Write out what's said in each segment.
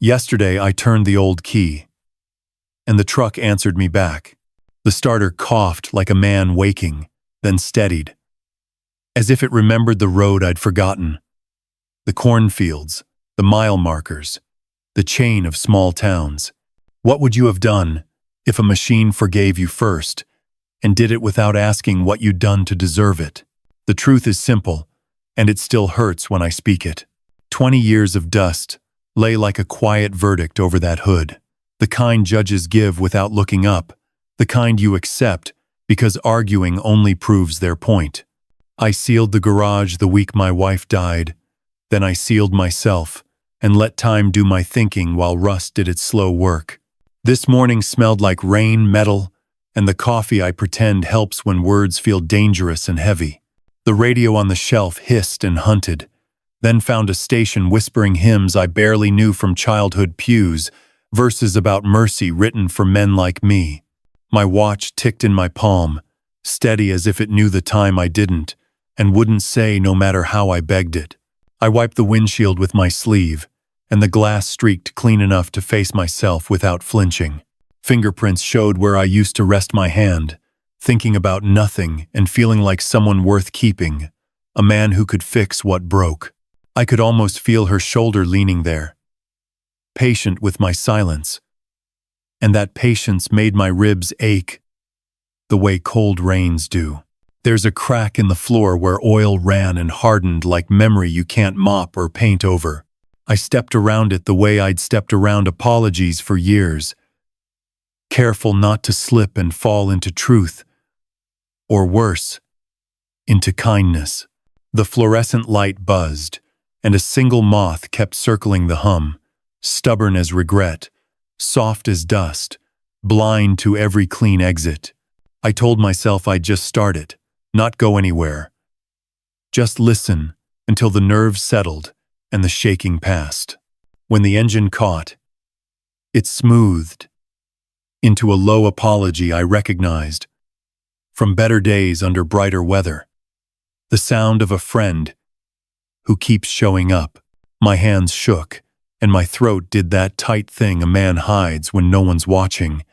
Yesterday I turned the old key, and the truck answered me back. The starter coughed like a man waking, then steadied, as if it remembered the road I'd forgotten. The cornfields, the mile markers, the chain of small towns. What would you have done if a machine forgave you first and did it without asking what you'd done to deserve it? The truth is simple, and it still hurts when I speak it. 20 years of dust lay like a quiet verdict over that hood. The kind judges give without looking up, the kind you accept because arguing only proves their point. I sealed the garage the week my wife died. Then I sealed myself and let time do my thinking while rust did its slow work. This morning smelled like rain, metal, and the coffee I pretend helps when words feel dangerous and heavy. The radio on the shelf hissed and hunted, then found a station whispering hymns I barely knew from childhood pews, verses about mercy written for men like me. My watch ticked in my palm, steady as if it knew the time I didn't, and wouldn't say no matter how I begged it. I wiped the windshield with my sleeve, and the glass streaked clean enough to face myself without flinching. Fingerprints showed where I used to rest my hand, thinking about nothing and feeling like someone worth keeping, a man who could fix what broke. I could almost feel her shoulder leaning there, patient with my silence, and that patience made my ribs ache the way cold rains do. There's a crack in the floor where oil ran and hardened like memory you can't mop or paint over. I stepped around it the way I'd stepped around apologies for years, careful not to slip and fall into truth, or worse, into kindness. The fluorescent light buzzed, and a single moth kept circling the hum, stubborn as regret, soft as dust, blind to every clean exit. I told myself I'd just start it, not go anywhere. Just listen until the nerves settled and the shaking passed. When the engine caught, it smoothed into a low apology I recognized from better days under brighter weather. The sound of a friend who keeps showing up. My hands shook, and my throat did that tight thing a man hides when no one's watching,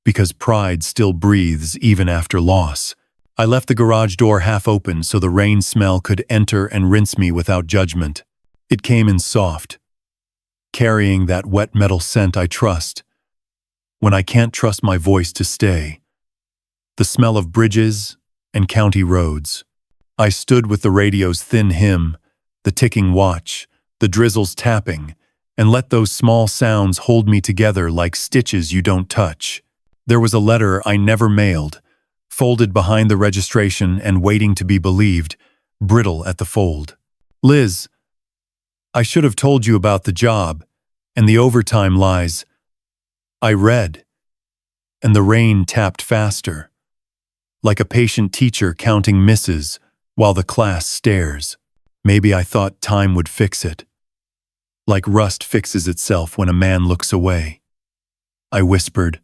because pride still breathes even after loss. I left the garage door half open so the rain smell could enter and rinse me without judgment. It came in soft, carrying that wet metal scent I trust when I can't trust my voice to stay. The smell of bridges and county roads. I stood with the radio's thin hymn, the ticking watch, the drizzles tapping, and let those small sounds hold me together like stitches you don't touch. There was a letter I never mailed, folded behind the registration and waiting to be believed, brittle at the fold. Liz, I should have told you about the job and the overtime lies. I read, and the rain tapped faster, like a patient teacher counting misses while the class stares. Maybe I thought time would fix it, like rust fixes itself when a man looks away. I whispered,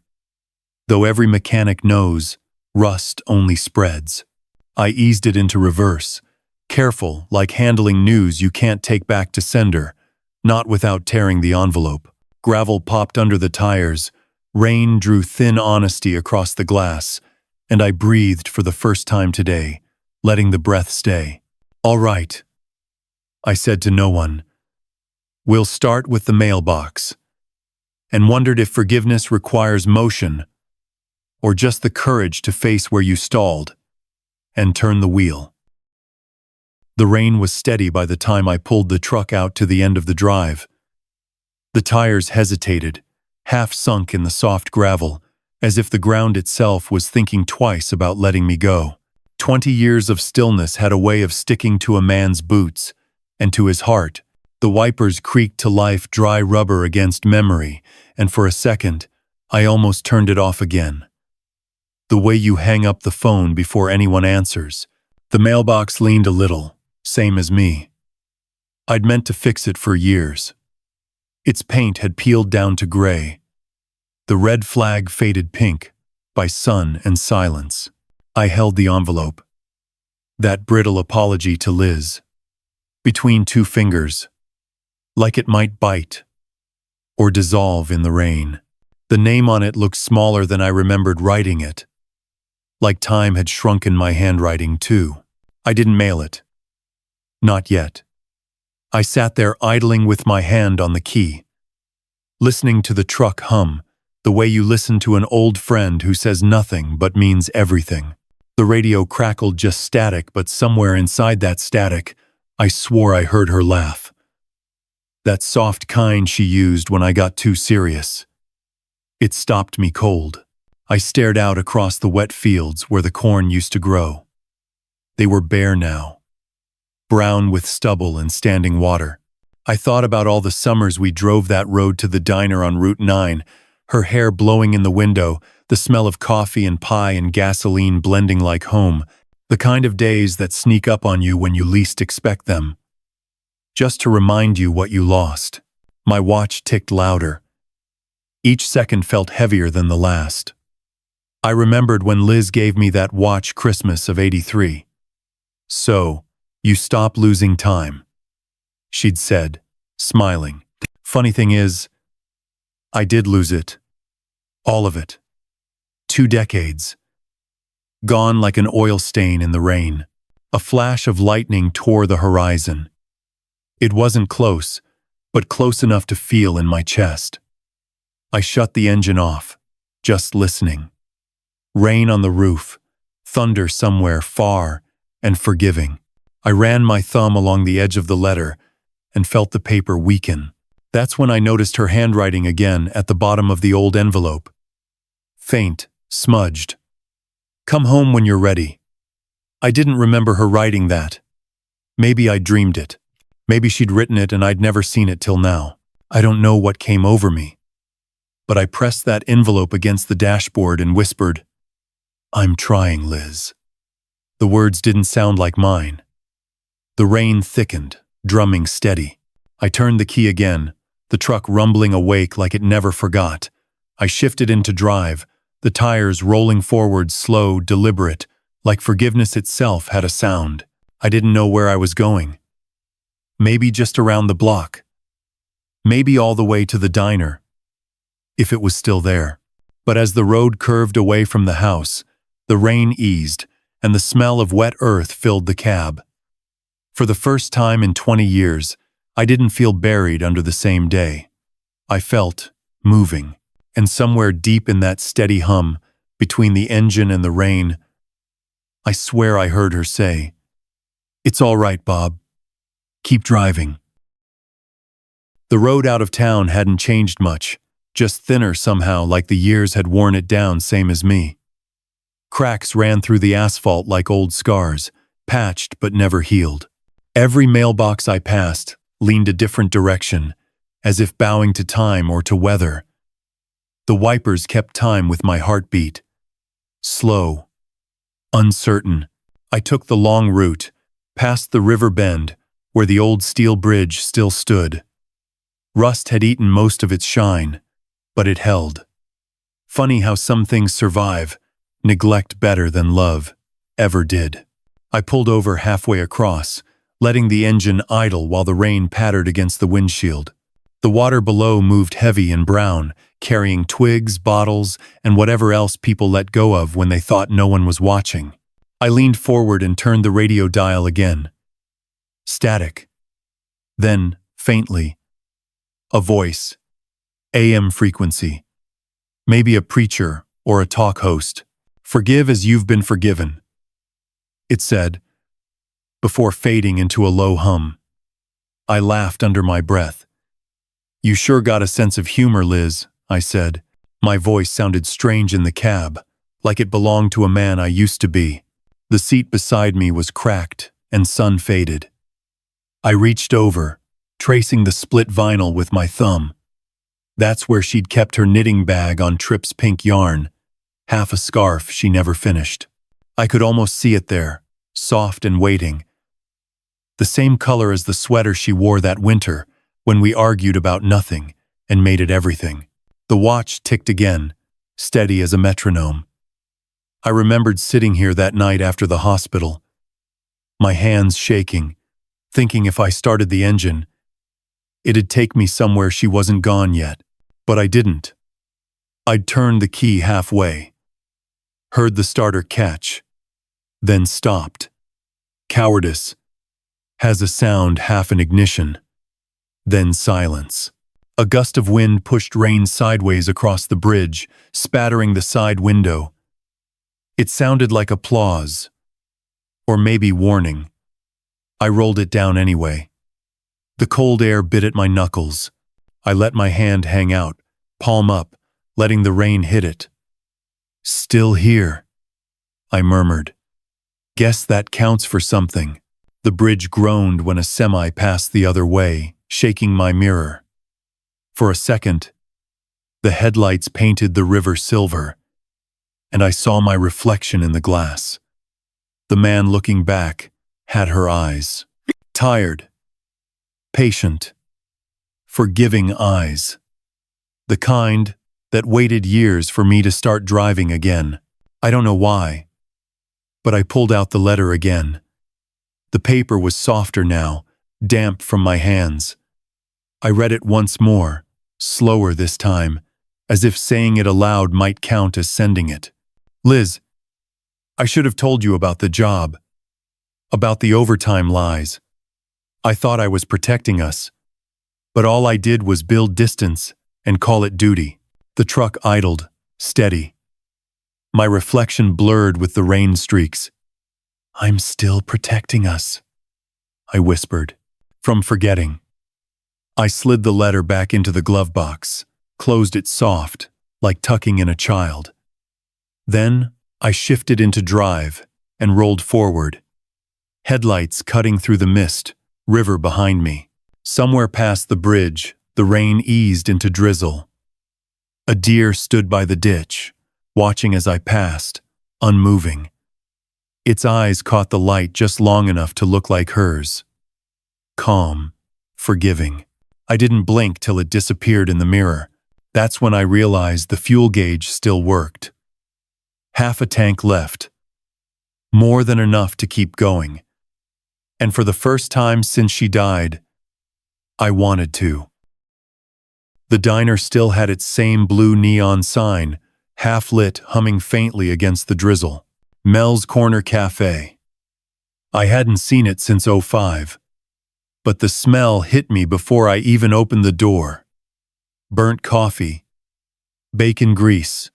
though every mechanic knows rust only spreads. I eased it into reverse, careful like handling news you can't take back to sender, not without tearing the envelope. Gravel popped under the tires, rain drew thin honesty across the glass, and I breathed for the first time today, letting the breath stay. All right, I said to no one. We'll start with the mailbox, and wondered if forgiveness requires motion, or just the courage to face where you stalled and turn the wheel. The rain was steady by the time I pulled the truck out to the end of the drive. The tires hesitated, half sunk in the soft gravel, as if the ground itself was thinking twice about letting me go. 20 years of stillness had a way of sticking to a man's boots and to his heart. The wipers creaked to life, dry rubber against memory, and for a second, I almost turned it off again. The way you hang up the phone before anyone answers. The mailbox leaned a little, same as me. I'd meant to fix it for years. Its paint had peeled down to gray. The red flag faded pink by sun and silence. I held the envelope, that brittle apology to Liz, between two fingers, like it might bite. or dissolve in the rain. The name on it looked smaller than I remembered writing it. Like time had shrunken my handwriting too. I didn't mail it. Not yet. I sat there idling with my hand on the key, listening to the truck hum, the way you listen to an old friend who says nothing but means everything. The radio crackled just static, but somewhere inside that static, I swore I heard her laugh. That soft kind she used when I got too serious. It stopped me cold. I stared out across the wet fields where the corn used to grow. They were bare now, brown with stubble and standing water. I thought about all the summers we drove that road to the diner on Route 9, her hair blowing in the window, the smell of coffee and pie and gasoline blending like home, the kind of days that sneak up on you when you least expect them. Just to remind you what you lost. My watch ticked louder. Each second felt heavier than the last. I remembered when Liz gave me that watch Christmas of '83. "So, you stop losing time," she'd said, smiling. Funny thing is, I did lose it. All of it. 2 decades. Gone like an oil stain in the rain. A flash of lightning tore the horizon. It wasn't close, but close enough to feel in my chest. I shut the engine off, just listening. Rain on the roof, thunder somewhere far and forgiving. I ran my thumb along the edge of the letter and felt the paper weaken. That's when I noticed her handwriting again at the bottom of the old envelope. Faint, smudged. "Come home when you're ready." I didn't remember her writing that. Maybe I dreamed it. Maybe she'd written it and I'd never seen it till now. I don't know what came over me. But I pressed that envelope against the dashboard and whispered, "I'm trying, Liz." The words didn't sound like mine. The rain thickened, drumming steady. I turned the key again, the truck rumbling awake like it never forgot. I shifted into drive, the tires rolling forward slow, deliberate, like forgiveness itself had a sound. I didn't know where I was going. Maybe just around the block. Maybe all the way to the diner, if it was still there. But as the road curved away from the house, the rain eased, and the smell of wet earth filled the cab. For the first time in 20 years, I didn't feel buried under the same day. I felt moving, and somewhere deep in that steady hum, between the engine and the rain, I swear I heard her say, "It's all right, Bob. Keep driving." The road out of town hadn't changed much, just thinner somehow, like the years had worn it down, same as me. Cracks ran through the asphalt like old scars, patched but never healed. Every mailbox I passed leaned a different direction, as if bowing to time or to weather. The wipers kept time with my heartbeat. Slow, uncertain, I took the long route, past the river bend, where the old steel bridge still stood. Rust had eaten most of its shine, but it held. Funny how some things survive, neglect better than love ever did. I pulled over halfway across, letting the engine idle while the rain pattered against the windshield. The water below moved heavy and brown, carrying twigs, bottles, and whatever else people let go of when they thought no one was watching. I leaned forward and turned the radio dial again. Static. Then, faintly, a voice. AM frequency. Maybe a preacher or a talk host. "Forgive as you've been forgiven," it said, before fading into a low hum. I laughed under my breath. "You sure got a sense of humor, Liz," I said. My voice sounded strange in the cab, like it belonged to a man I used to be. The seat beside me was cracked and sun-faded. I reached over, tracing the split vinyl with my thumb. That's where she'd kept her knitting bag on Tripp's pink yarn, half a scarf she never finished. I could almost see it there, soft and waiting. The same color as the sweater she wore that winter when we argued about nothing and made it everything. The watch ticked again, steady as a metronome. I remembered sitting here that night after the hospital, my hands shaking, thinking if I started the engine, It'd take me somewhere she wasn't gone yet, but I didn't. I'd turned the key halfway, heard the starter catch, then stopped. Cowardice has a sound half an ignition, then silence. A gust of wind pushed rain sideways across the bridge, spattering the side window. It sounded like applause, or maybe warning. I rolled it down anyway. The cold air bit at my knuckles. I let my hand hang out, palm up, letting the rain hit it. "Still here," I murmured. "Guess that counts for something." The bridge groaned when a semi passed the other way, shaking my mirror. For a second, the headlights painted the river silver, and I saw my reflection in the glass. The man looking back had her eyes. Tired, patient, forgiving eyes. The kind that waited years for me to start driving again. I don't know why, but I pulled out the letter again. The paper was softer now, damp from my hands. I read it once more, slower this time, as if saying it aloud might count as sending it. "Liz, I should have told you about the job, about the overtime lies. I thought I was protecting us, but all I did was build distance and call it duty." The truck idled, steady. My reflection blurred with the rain streaks. "I'm still protecting us," I whispered, from forgetting. I slid the letter back into the glove box, closed it soft, like tucking in a child. Then I shifted into drive and rolled forward. Headlights cutting through the mist, river behind me. Somewhere past the bridge, the rain eased into drizzle. A deer stood by the ditch, watching as I passed, unmoving. Its eyes caught the light just long enough to look like hers. Calm, forgiving. I didn't blink till it disappeared in the mirror. That's when I realized the fuel gauge still worked. Half a tank left. More than enough to keep going. And for the first time since she died, I wanted to. The diner still had its same blue neon sign, half-lit, humming faintly against the drizzle. Mel's Corner Cafe. I hadn't seen it since '05, but the smell hit me before I even opened the door. Burnt coffee, bacon grease,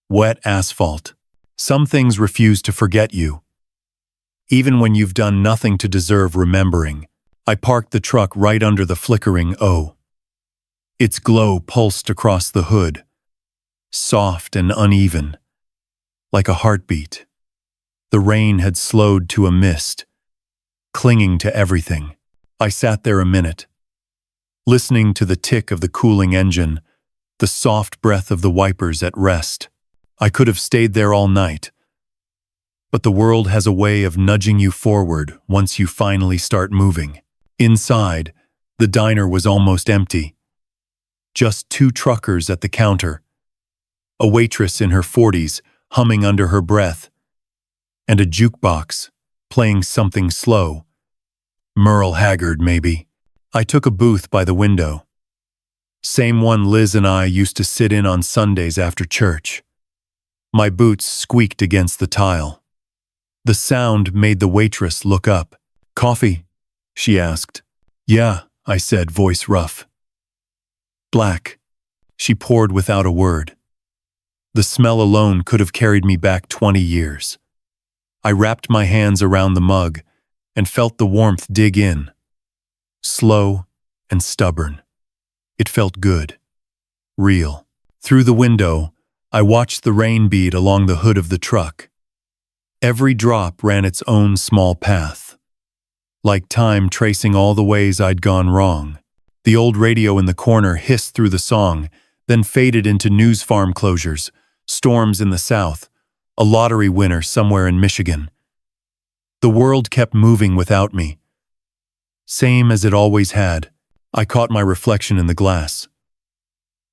wet asphalt. Some things refuse to forget you, even when you've done nothing to deserve remembering. I parked the truck right under the flickering O. Its glow pulsed across the hood, soft and uneven, like a heartbeat. The rain had slowed to a mist, clinging to everything. I sat there a minute, listening to the tick of the cooling engine, the soft breath of the wipers at rest. I could have stayed there all night, but the world has a way of nudging you forward once you finally start moving. Inside, the diner was almost empty. Just 2 truckers at the counter, a waitress in her 40s humming under her breath, and a jukebox playing something slow. Merle Haggard, maybe. I took a booth by the window. Same one Liz and I used to sit in on Sundays after church. My boots squeaked against the tile. The sound made the waitress look up. "Coffee?" she asked. "Yeah," I said, voice rough. "Black." She poured without a word. The smell alone could have carried me back 20 years. I wrapped my hands around the mug and felt the warmth dig in. Slow and stubborn. It felt good. Real. Through the window, I watched the rain bead along the hood of the truck. Every drop ran its own small path, like time tracing all the ways I'd gone wrong. The old radio in the corner hissed through the song, then faded into news farm closures, storms in the south, a lottery winner somewhere in Michigan. The world kept moving without me. Same as it always had. I caught my reflection in the glass.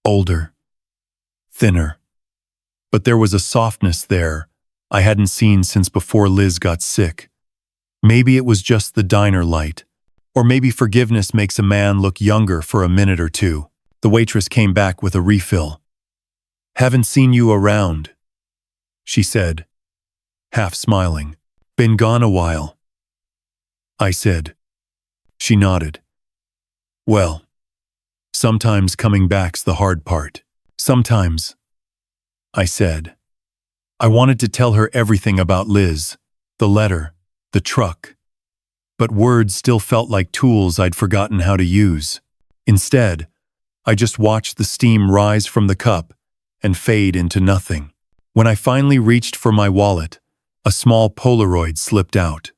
Older. Thinner. But there was a softness there I hadn't seen since before Liz got sick. Maybe it was just the diner light, Or maybe forgiveness makes a man look younger for a minute or two. The waitress came back with a refill. "Haven't seen you around," she said, half smiling. "Been gone a while," I said. She nodded. "Well, sometimes coming back's the hard part." "Sometimes," I said. I wanted to tell her everything about Liz, the letter, the truck, but words still felt like tools I'd forgotten how to use. Instead, I just watched the steam rise from the cup and fade into nothing. When I finally reached for my wallet, a small Polaroid slipped out.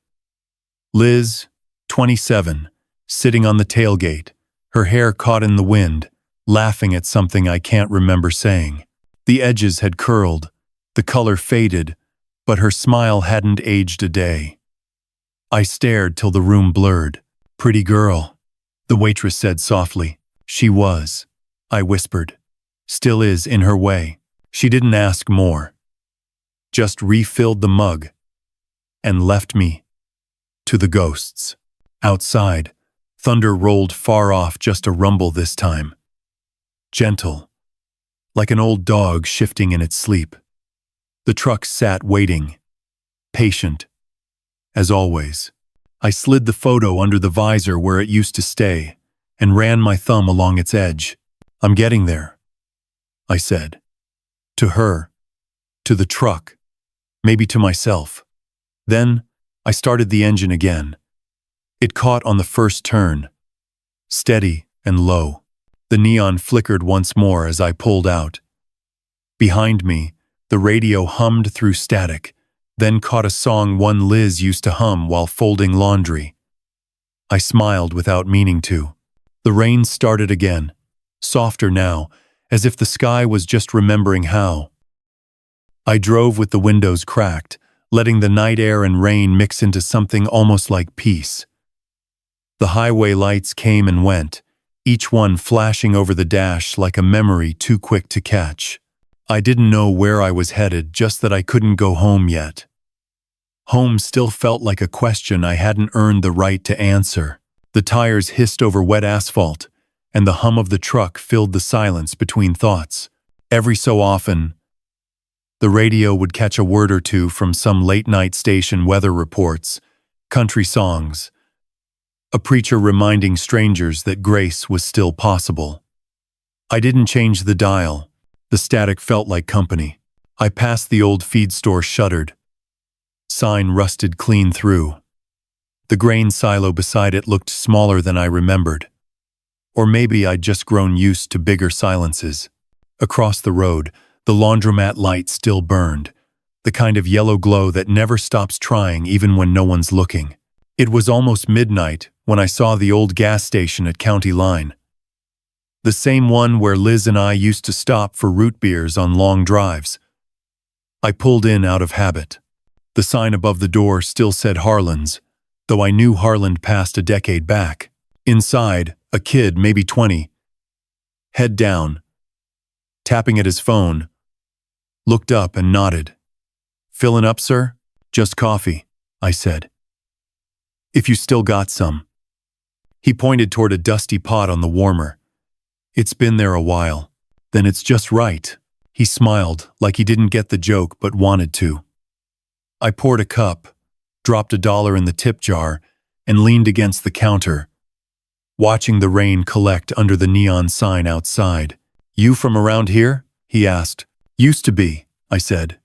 Liz, 27, sitting on the tailgate, her hair caught in the wind, laughing at something I can't remember saying. The edges had curled, the color faded, but her smile hadn't aged a day. I stared till the room blurred. "Pretty girl," the waitress said softly. "She was," I whispered. "Still is in her way." She didn't ask more, just refilled the mug and left me to the ghosts. Outside, thunder rolled far off, just a rumble this time. Gentle, like an old dog shifting in its sleep. The truck sat waiting, patient, as always. I slid the photo under the visor where it used to stay and ran my thumb along its edge. "I'm getting there," I said. To her, to the truck, maybe to myself. Then I started the engine again. It caught on the first turn, steady and low. The neon flickered once more as I pulled out. Behind me, the radio hummed through static, then caught a song one Liz used to hum while folding laundry. I smiled without meaning to. The rain started again, softer now, as if the sky was just remembering how. I drove with the windows cracked, letting the night air and rain mix into something almost like peace. The highway lights came and went, each one flashing over the dash like a memory too quick to catch. I didn't know where I was headed, just that I couldn't go home yet. Home still felt like a question I hadn't earned the right to answer. The tires hissed over wet asphalt, and the hum of the truck filled the silence between thoughts. Every so often, the radio would catch a word or two from some late-night station weather reports, country songs, a preacher reminding strangers that grace was still possible. I didn't change the dial. The static felt like company. I passed the old feed store shuttered. Sign rusted clean through. The grain silo beside it looked smaller than I remembered. Or maybe I'd just grown used to bigger silences. Across the road, the laundromat light still burned, the kind of yellow glow that never stops trying even when no one's looking. It was almost midnight when I saw the old gas station at County Line. The same one where Liz and I used to stop for root beers on long drives. I pulled in out of habit. The sign above the door still said Harlan's, though I knew Harland passed a decade back. Inside, a kid, maybe 20, head down, tapping at his phone, looked up and nodded. "Filling up, sir?" "Just coffee," I said. "If you still got some." He pointed toward a dusty pot on the warmer. "It's been there a while." "Then it's just right." He smiled, like he didn't get the joke but wanted to. I poured a cup, dropped $1 in the tip jar, and leaned against the counter, watching the rain collect under the neon sign outside. "You from around here?" he asked. "Used to be," I said.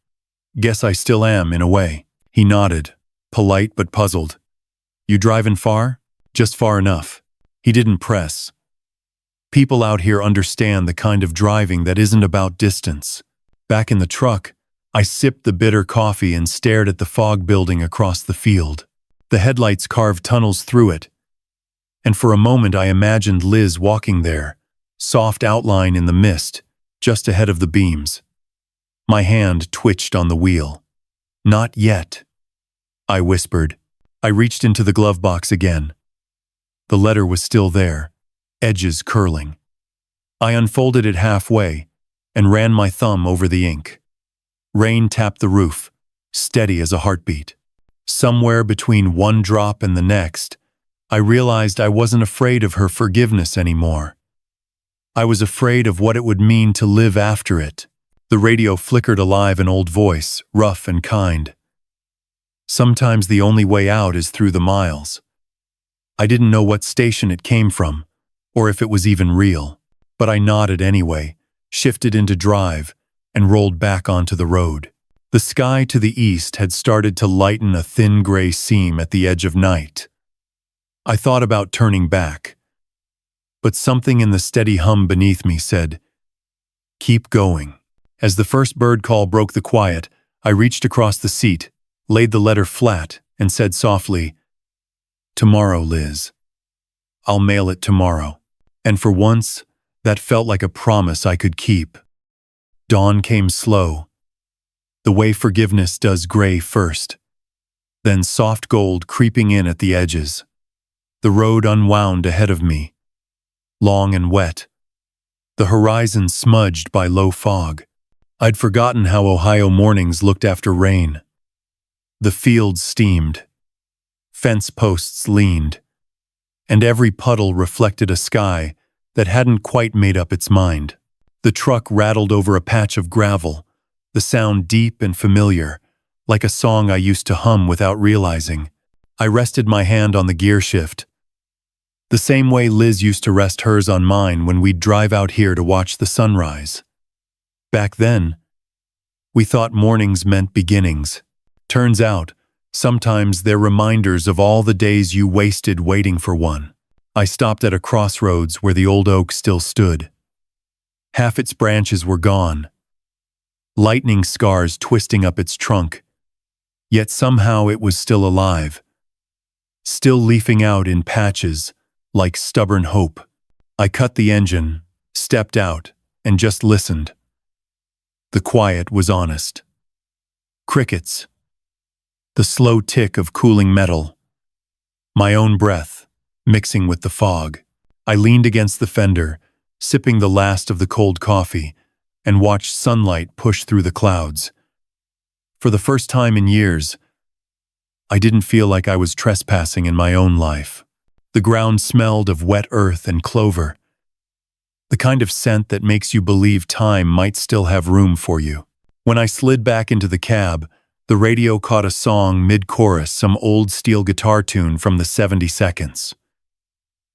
"Guess I still am, in a way." He nodded, polite but puzzled. "You driving far?" "Just far enough." He didn't press. People out here understand the kind of driving that isn't about distance. Back in the truck, I sipped the bitter coffee and stared at the fog building across the field. The headlights carved tunnels through it, and for a moment I imagined Liz walking there, soft outline in the mist, just ahead of the beams. My hand twitched on the wheel. "Not yet," I whispered. I reached into the glove box again. The letter was still there, edges curling. I unfolded it halfway and ran my thumb over the ink. Rain tapped the roof, steady as a heartbeat. Somewhere between one drop and the next, I realized I wasn't afraid of her forgiveness anymore. I was afraid of what it would mean to live after it. The radio flickered alive an old voice, rough and kind. Sometimes the only way out is through the miles. I didn't know what station it came from, or if it was even real, but I nodded anyway, shifted into drive, and rolled back onto the road. The sky to the east had started to lighten a thin gray seam at the edge of night. I thought about turning back, but something in the steady hum beneath me said, "Keep going." As the first bird call broke the quiet, I reached across the seat, laid the letter flat, and said softly, "Tomorrow, Liz. I'll mail it tomorrow." And for once, that felt like a promise I could keep. Dawn came slow, the way forgiveness does gray first, then soft gold creeping in at the edges. The road unwound ahead of me, long and wet, the horizon smudged by low fog. I'd forgotten how Ohio mornings looked after rain. The fields steamed, fence posts leaned, and every puddle reflected a sky that hadn't quite made up its mind. The truck rattled over a patch of gravel, the sound deep and familiar, like a song I used to hum without realizing. I rested my hand on the gear shift, the same way Liz used to rest hers on mine when we'd drive out here to watch the sunrise. Back then, we thought mornings meant beginnings. Turns out, sometimes they're reminders of all the days you wasted waiting for one. I stopped at a crossroads where the old oak still stood. Half its branches were gone, lightning scars twisting up its trunk, yet somehow it was still alive, still leafing out in patches like stubborn hope. I cut the engine, stepped out, and just listened. The quiet was honest. Crickets, the slow tick of cooling metal, my own breath mixing with the fog. I leaned against the fender, sipping the last of the cold coffee, and watched sunlight push through the clouds. For the first time in years, I didn't feel like I was trespassing in my own life. The ground smelled of wet earth and clover, the kind of scent that makes you believe time might still have room for you. When I slid back into the cab, the radio caught a song mid-chorus, some old steel guitar tune from the 70s.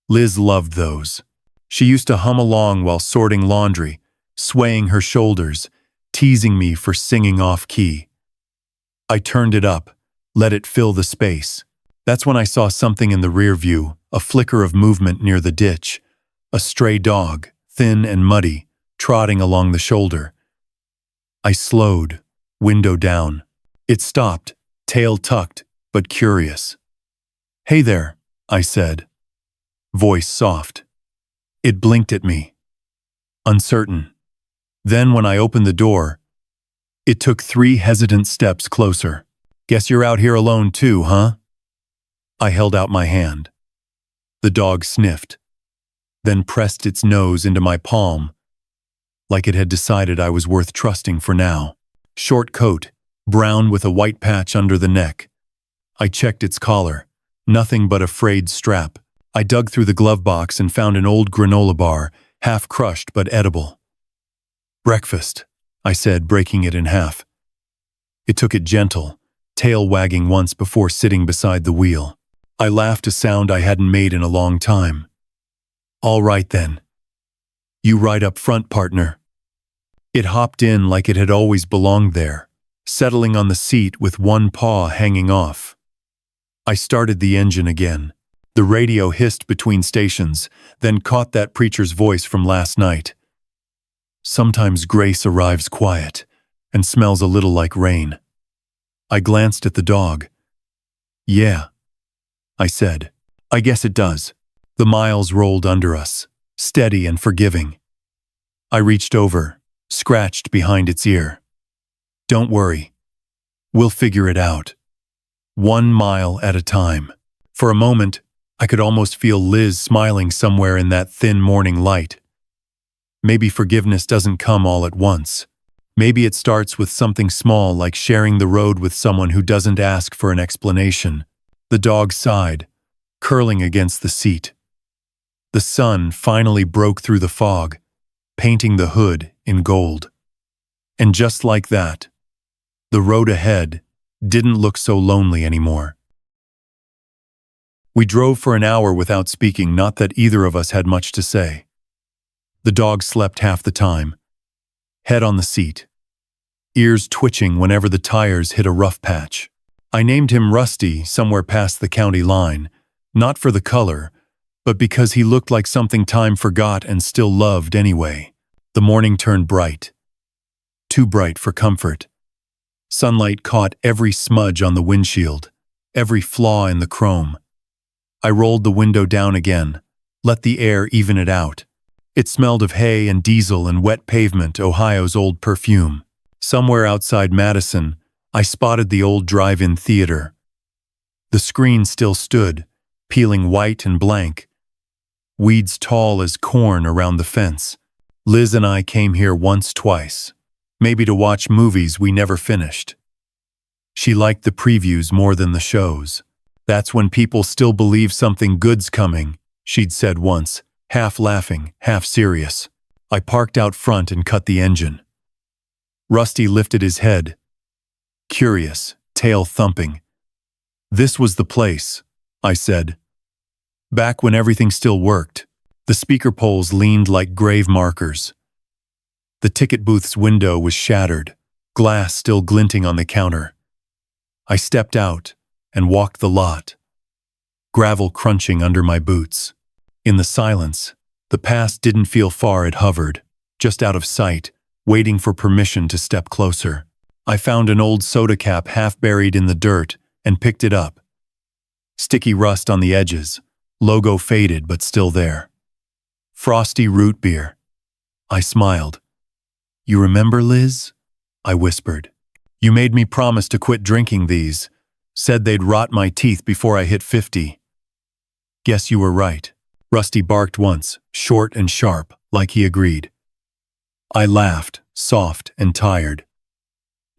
Liz loved those. She used to hum along while sorting laundry, swaying her shoulders, teasing me for singing off-key. I turned it up, let it fill the space. That's when I saw something in the rear view, a flicker of movement near the ditch, a stray dog, thin and muddy, trotting along the shoulder. I slowed, window down. It stopped, tail tucked, but curious. "Hey there," I said. Voice soft. It blinked at me, uncertain. Then when I opened the door, it took 3 hesitant steps closer. "Guess you're out here alone too, huh?" I held out my hand. The dog sniffed, then pressed its nose into my palm, like it had decided I was worth trusting for now. Short coat, brown with a white patch under the neck. I checked its collar, nothing but a frayed strap. I dug through the glove box and found an old granola bar, half crushed but edible. "Breakfast," I said, breaking it in half. It took it gentle, tail wagging once before sitting beside the wheel. I laughed, a sound I hadn't made in a long time. "All right then. You ride up front, partner." It hopped in like it had always belonged there, settling on the seat with one paw hanging off. I started the engine again. The radio hissed between stations, then caught that preacher's voice from last night. "Sometimes grace arrives quiet and smells a little like rain." I glanced at the dog. "Yeah," I said. "I guess it does." The miles rolled under us, steady and forgiving. I reached over, scratched behind its ear. "Don't worry. We'll figure it out. 1 mile at a time." For a moment, I could almost feel Liz smiling somewhere in that thin morning light. Maybe forgiveness doesn't come all at once. Maybe it starts with something small, like sharing the road with someone who doesn't ask for an explanation. The dog sighed, curling against the seat. The sun finally broke through the fog, painting the hood in gold. And just like that, the road ahead didn't look so lonely anymore. We drove for an hour without speaking, not that either of us had much to say. The dog slept half the time, head on the seat, ears twitching whenever the tires hit a rough patch. I named him Rusty somewhere past the county line, not for the color, but because he looked like something time forgot and still loved anyway. The morning turned bright. Too bright for comfort. Sunlight caught every smudge on the windshield, every flaw in the chrome. I rolled the window down again, let the air even it out. It smelled of hay and diesel and wet pavement, Ohio's old perfume. Somewhere outside Madison, I spotted the old drive-in theater. The screen still stood, peeling white and blank. Weeds tall as corn around the fence. Liz and I came here once, twice, maybe to watch movies we never finished. She liked the previews more than the shows. That's when people still believe something good's coming, she'd said once, half laughing, half serious. I parked out front and cut the engine. Rusty lifted his head, curious, tail thumping. This was the place, I said. Back when everything still worked, the speaker poles leaned like grave markers. The ticket booth's window was shattered, glass still glinting on the counter. I stepped out and walked the lot, gravel crunching under my boots. In the silence, the past didn't feel far. It hovered, just out of sight, waiting for permission to step closer. I found an old soda cap half buried in the dirt and picked it up. Sticky rust on the edges, logo faded but still there. Frosty root beer. I smiled. You remember, Liz? I whispered. You made me promise to quit drinking these. Said they'd rot my teeth before I hit 50. Guess you were right. Rusty barked once, short and sharp, like he agreed. I laughed, soft and tired.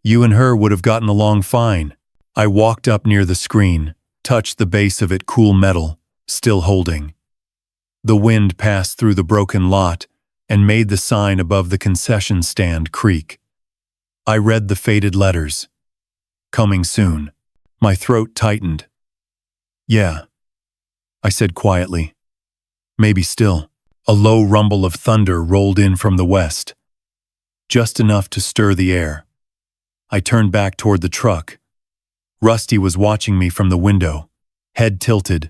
You and her would have gotten along fine. I walked up near the screen, touched the base of it, cool metal, still holding. The wind passed through the broken lot and made the sign above the concession stand creak. I read the faded letters. Coming soon. My throat tightened. Yeah, I said quietly. Maybe still. A low rumble of thunder rolled in from the west, just enough to stir the air. I turned back toward the truck. Rusty was watching me from the window, head tilted,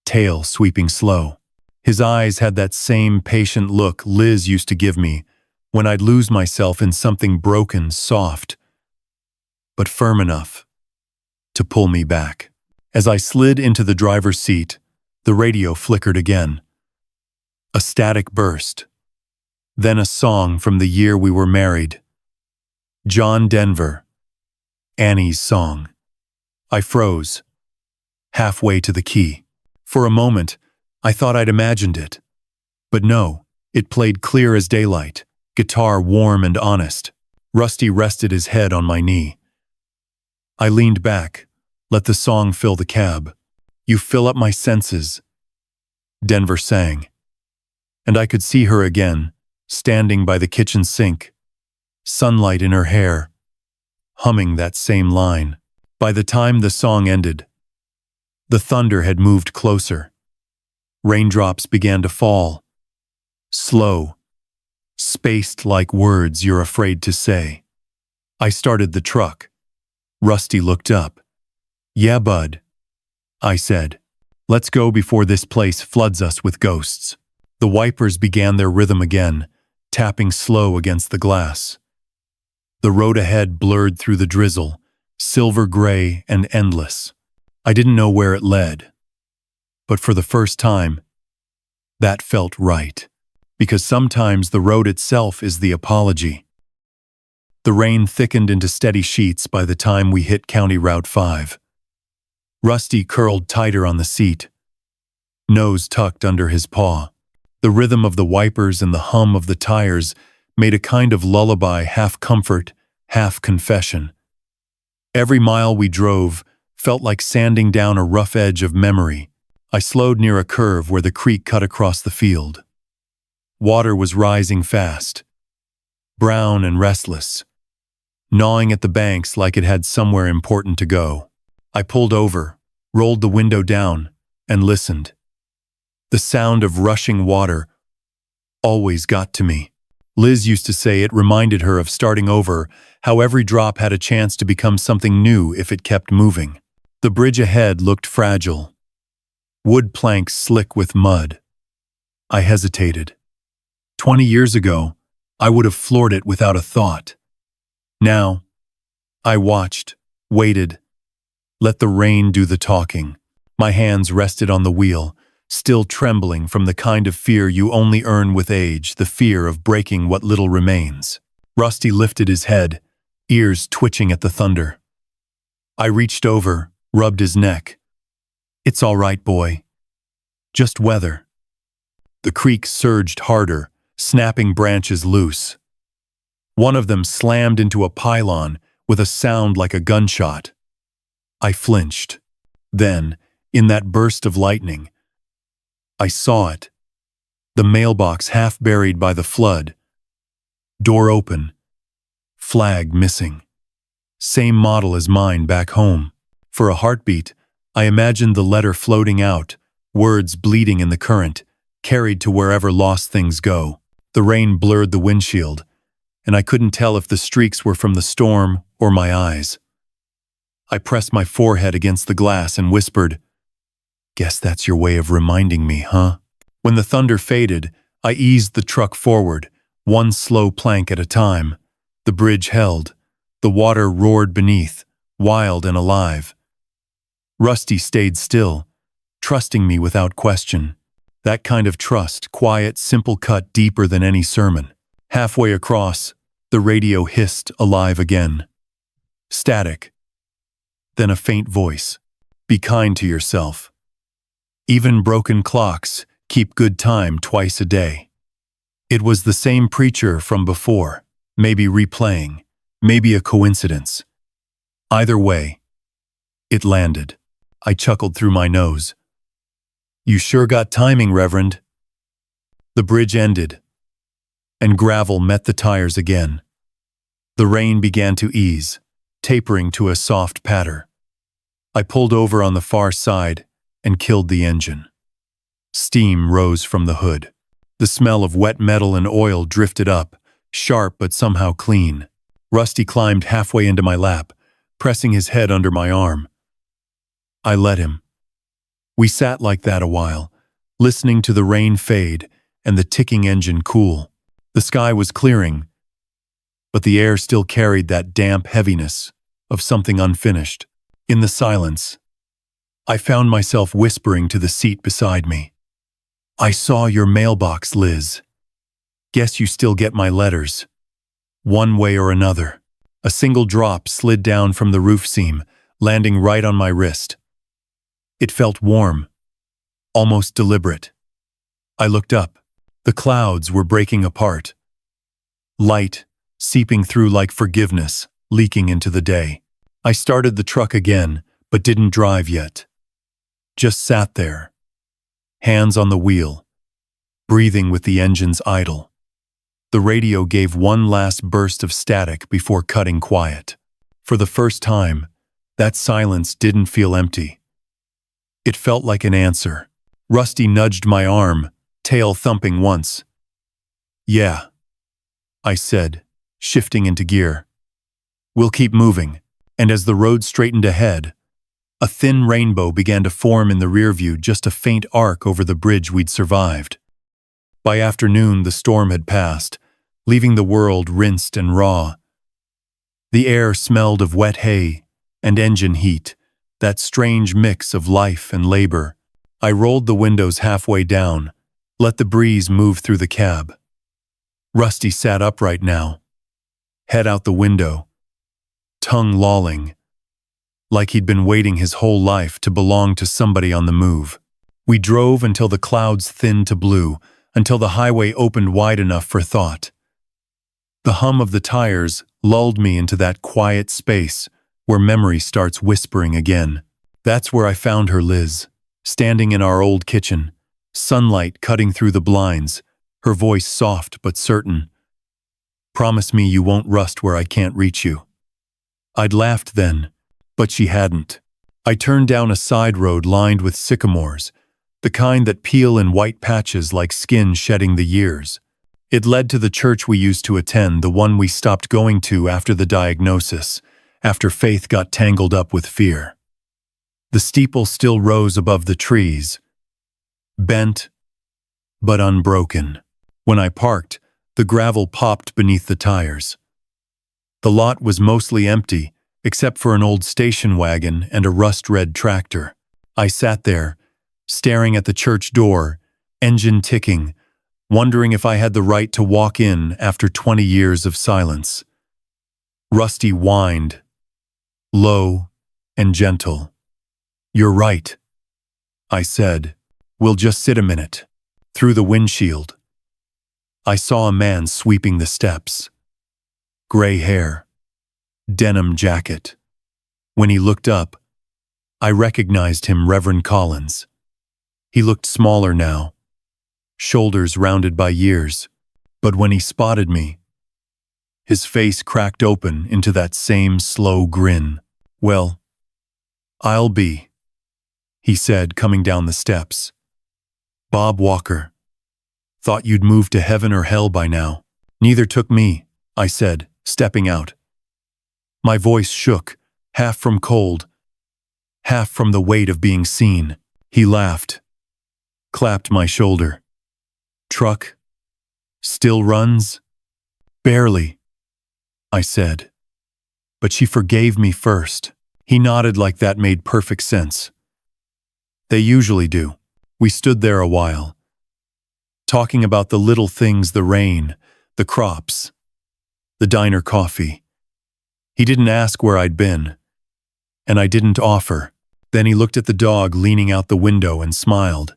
tail sweeping slow. His eyes had that same patient look Liz used to give me when I'd lose myself in something broken, soft, but firm enough to pull me back. As I slid into the driver's seat, the radio flickered again. A static burst. Then a song from the year we were married. John Denver. Annie's song. I froze, halfway to the key. For a moment, I thought I'd imagined it. But no, it played clear as daylight, guitar warm and honest. Rusty rested his head on my knee. I leaned back, let the song fill the cab. You fill up my senses, Denver sang. And I could see her again, standing by the kitchen sink, sunlight in her hair, humming that same line. By the time the song ended, the thunder had moved closer. Raindrops began to fall, slow, spaced like words you're afraid to say. I started the truck. Rusty looked up. Yeah, bud, I said. Let's go before this place floods us with ghosts. The wipers began their rhythm again, tapping slow against the glass. The road ahead blurred through the drizzle, silver gray and endless. I didn't know where it led. But for the first time, that felt right. Because sometimes the road itself is the apology. The rain thickened into steady sheets by the time we hit County Route 5. Rusty curled tighter on the seat, nose tucked under his paw. The rhythm of the wipers and the hum of the tires made a kind of lullaby, half comfort, half confession. Every mile we drove felt like sanding down a rough edge of memory. I slowed near a curve where the creek cut across the field. Water was rising fast, brown and restless, gnawing at the banks like it had somewhere important to go. I pulled over, rolled the window down, and listened. The sound of rushing water always got to me. Liz used to say it reminded her of starting over, how every drop had a chance to become something new if it kept moving. The bridge ahead looked fragile, wood planks slick with mud. I hesitated. 20 years ago, I would have floored it without a thought. Now, I watched, waited, let the rain do the talking. My hands rested on the wheel, still trembling from the kind of fear you only earn with age, the fear of breaking what little remains. Rusty lifted his head, ears twitching at the thunder. I reached over, rubbed his neck. "It's all right, boy. Just weather." The creek surged harder, snapping branches loose. One of them slammed into a pylon with a sound like a gunshot. I flinched. Then, in that burst of lightning, I saw it. The mailbox half buried by the flood. Door open. Flag missing. Same model as mine back home. For a heartbeat, I imagined the letter floating out, words bleeding in the current, carried to wherever lost things go. The rain blurred the windshield, and I couldn't tell if the streaks were from the storm or my eyes. I pressed my forehead against the glass and whispered, "Guess that's your way of reminding me, huh?" When the thunder faded, I eased the truck forward, one slow plank at a time. The bridge held. The water roared beneath, wild and alive. Rusty stayed still, trusting me without question. That kind of trust, quiet, simple, cut deeper than any sermon. Halfway across, the radio hissed alive again. Static. Then a faint voice. "Be kind to yourself. Even broken clocks keep good time twice a day." It was the same preacher from before, maybe replaying, maybe a coincidence. Either way, it landed. I chuckled through my nose. "You sure got timing, Reverend." The bridge ended, and gravel met the tires again. The rain began to ease, tapering to a soft patter. I pulled over on the far side and killed the engine. Steam rose from the hood. The smell of wet metal and oil drifted up, sharp but somehow clean. Rusty climbed halfway into my lap, pressing his head under my arm. I let him. We sat like that a while, listening to the rain fade and the ticking engine cool. The sky was clearing, but the air still carried that damp heaviness of something unfinished. In the silence, I found myself whispering to the seat beside me. "I saw your mailbox, Liz. Guess you still get my letters. One way or another." A single drop slid down from the roof seam, landing right on my wrist. It felt warm, almost deliberate. I looked up. The clouds were breaking apart. Light, seeping through like forgiveness, leaking into the day. I started the truck again, but didn't drive yet. Just sat there, hands on the wheel, breathing with the engines idle. The radio gave one last burst of static before cutting quiet. For the first time, that silence didn't feel empty. It felt like an answer. Rusty nudged my arm, tail thumping once. "Yeah," I said, shifting into gear. "We'll keep moving." And as the road straightened ahead, a thin rainbow began to form in the rearview, just a faint arc over the bridge we'd survived. By afternoon, the storm had passed, leaving the world rinsed and raw. The air smelled of wet hay and engine heat, that strange mix of life and labor. I rolled the windows halfway down, let the breeze move through the cab. Rusty sat upright now, head out the window, tongue lolling, like he'd been waiting his whole life to belong to somebody on the move. We drove until the clouds thinned to blue, until the highway opened wide enough for thought. The hum of the tires lulled me into that quiet space where memory starts whispering again. That's where I found her, Liz. standing in our old kitchen, sunlight cutting through the blinds, her voice soft but certain. "Promise me you won't rust where I can't reach you." I'd laughed then, but she hadn't. I turned down a side road lined with sycamores, the kind that peel in white patches like skin shedding the years. It led to the church we used to attend, the one we stopped going to after the diagnosis, after faith got tangled up with fear. The steeple still rose above the trees, bent but unbroken. When I parked, the gravel popped beneath the tires. The lot was mostly empty, except for an old station wagon and a rust-red tractor. I sat there, staring at the church door, engine ticking, wondering if I had the right to walk in after 20 years of silence. Rusty whined, low and gentle. "You're right," I said. "We'll just sit a minute." Through the windshield, I saw a man sweeping the steps. Gray hair, denim jacket. When he looked up, I recognized him, Reverend Collins. He looked smaller now, shoulders rounded by years, but when he spotted me, his face cracked open into that same slow grin. "Well, I'll be," he said, coming down the steps. "Bob Walker. Thought you'd moved to heaven or hell by now." "Neither took me," I said, stepping out. My voice shook, half from cold, half from the weight of being seen. He laughed, clapped my shoulder. "Truck? Still runs?" "Barely," I said. "But she forgave me first." He nodded like that made perfect sense. They usually do. We stood there a while, talking about the little things, the rain, the crops, the diner coffee. He didn't ask where I'd been, and I didn't offer. Then he looked at the dog leaning out the window and smiled.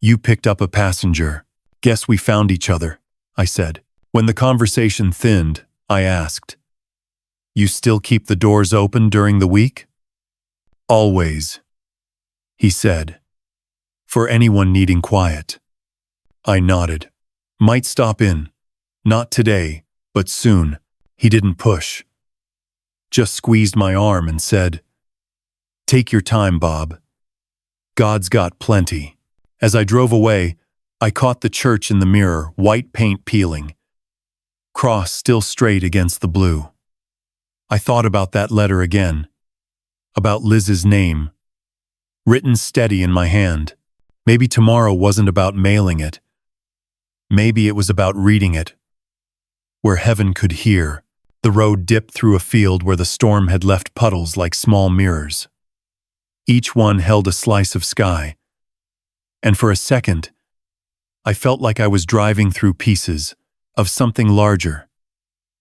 "You picked up a passenger. Guess we found each other," I said. When the conversation thinned, I asked, "You still keep the doors open during the week?" "Always," he said. "For anyone needing quiet." I nodded. "Might stop in. Not today, but soon." He didn't push. Just squeezed my arm and said, "Take your time, Bob. God's got plenty." As I drove away, I caught the church in the mirror, white paint peeling, cross still straight against the blue. I thought about that letter again, about Liz's name, written steady in my hand. Maybe tomorrow wasn't about mailing it. Maybe it was about reading it, where heaven could hear. The road dipped through a field where the storm had left puddles like small mirrors. Each one held a slice of sky, and for a second, I felt like I was driving through pieces of something larger,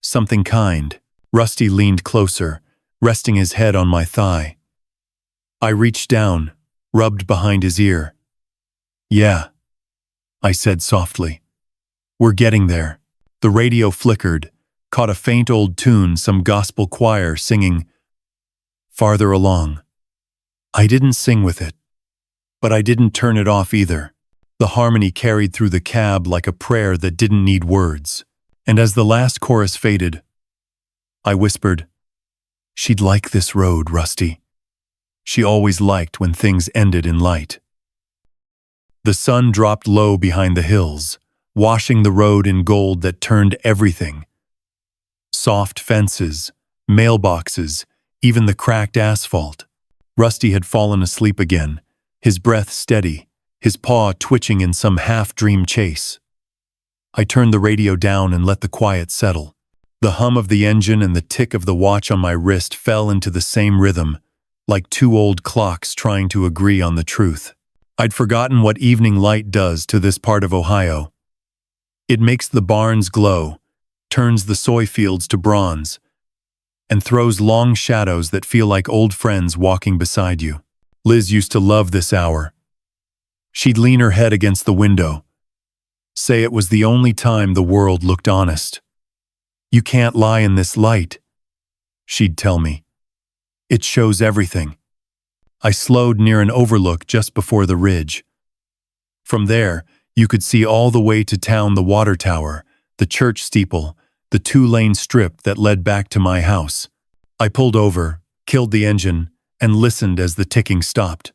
something kind. Rusty leaned closer, resting his head on my thigh. I reached down, rubbed behind his ear. "Yeah," I said softly. "We're getting there." The radio flickered, caught a faint old tune, some gospel choir singing "Farther Along." I didn't sing with it, but I didn't turn it off either. The harmony carried through the cab like a prayer that didn't need words. And as the last chorus faded, I whispered, "She'd like this road, Rusty." She always liked when things ended in light. The sun dropped low behind the hills, washing the road in gold that turned everything. Soft fences, mailboxes, even the cracked asphalt. Rusty had fallen asleep again, his breath steady, his paw twitching in some half-dream chase. I turned the radio down and let the quiet settle. The hum of the engine and the tick of the watch on my wrist fell into the same rhythm, like two old clocks trying to agree on the truth. I'd forgotten what evening light does to this part of Ohio. It makes the barns glow, turns the soy fields to bronze, and throws long shadows that feel like old friends walking beside you. Liz used to love this hour. She'd lean her head against the window, say it was the only time the world looked honest. "You can't lie in this light," she'd tell me. "It shows everything." I slowed near an overlook just before the ridge. From there, you could see all the way to town, the water tower, the church steeple, the two-lane strip that led back to my house. I pulled over, killed the engine, and listened as the ticking stopped.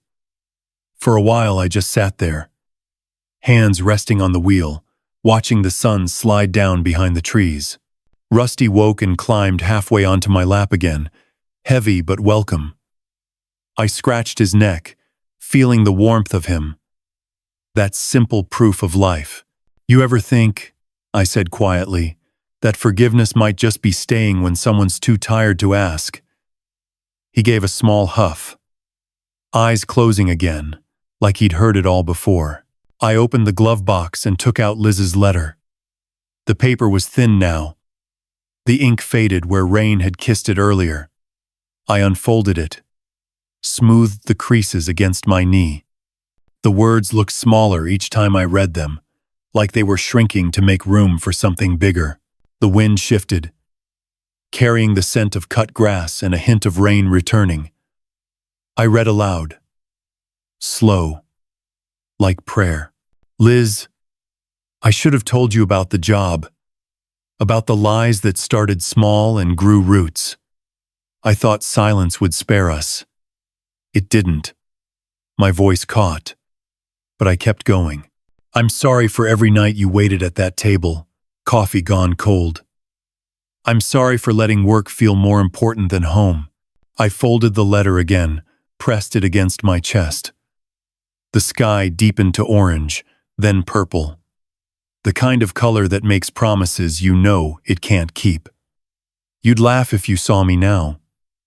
For a while I just sat there, hands resting on the wheel, watching the sun slide down behind the trees. Rusty woke and climbed halfway onto my lap again, heavy but welcome. I scratched his neck, feeling the warmth of him. That simple proof of life. You ever think, I said quietly, that forgiveness might just be staying when someone's too tired to ask? He gave a small huff, eyes closing again, like he'd heard it all before. I opened the glove box and took out Liz's letter. The paper was thin now. The ink faded where rain had kissed it earlier. I unfolded it, smoothed the creases against my knee. The words looked smaller each time I read them, like they were shrinking to make room for something bigger. The wind shifted, carrying the scent of cut grass and a hint of rain returning. I read aloud, slow, like prayer. Liz, I should have told you about the job, about the lies that started small and grew roots. I thought silence would spare us. It didn't. My voice caught, but I kept going. I'm sorry for every night you waited at that table, coffee gone cold. I'm sorry for letting work feel more important than home. I folded the letter again, pressed it against my chest. The sky deepened to orange, then purple. The kind of color that makes promises you know it can't keep. You'd laugh if you saw me now,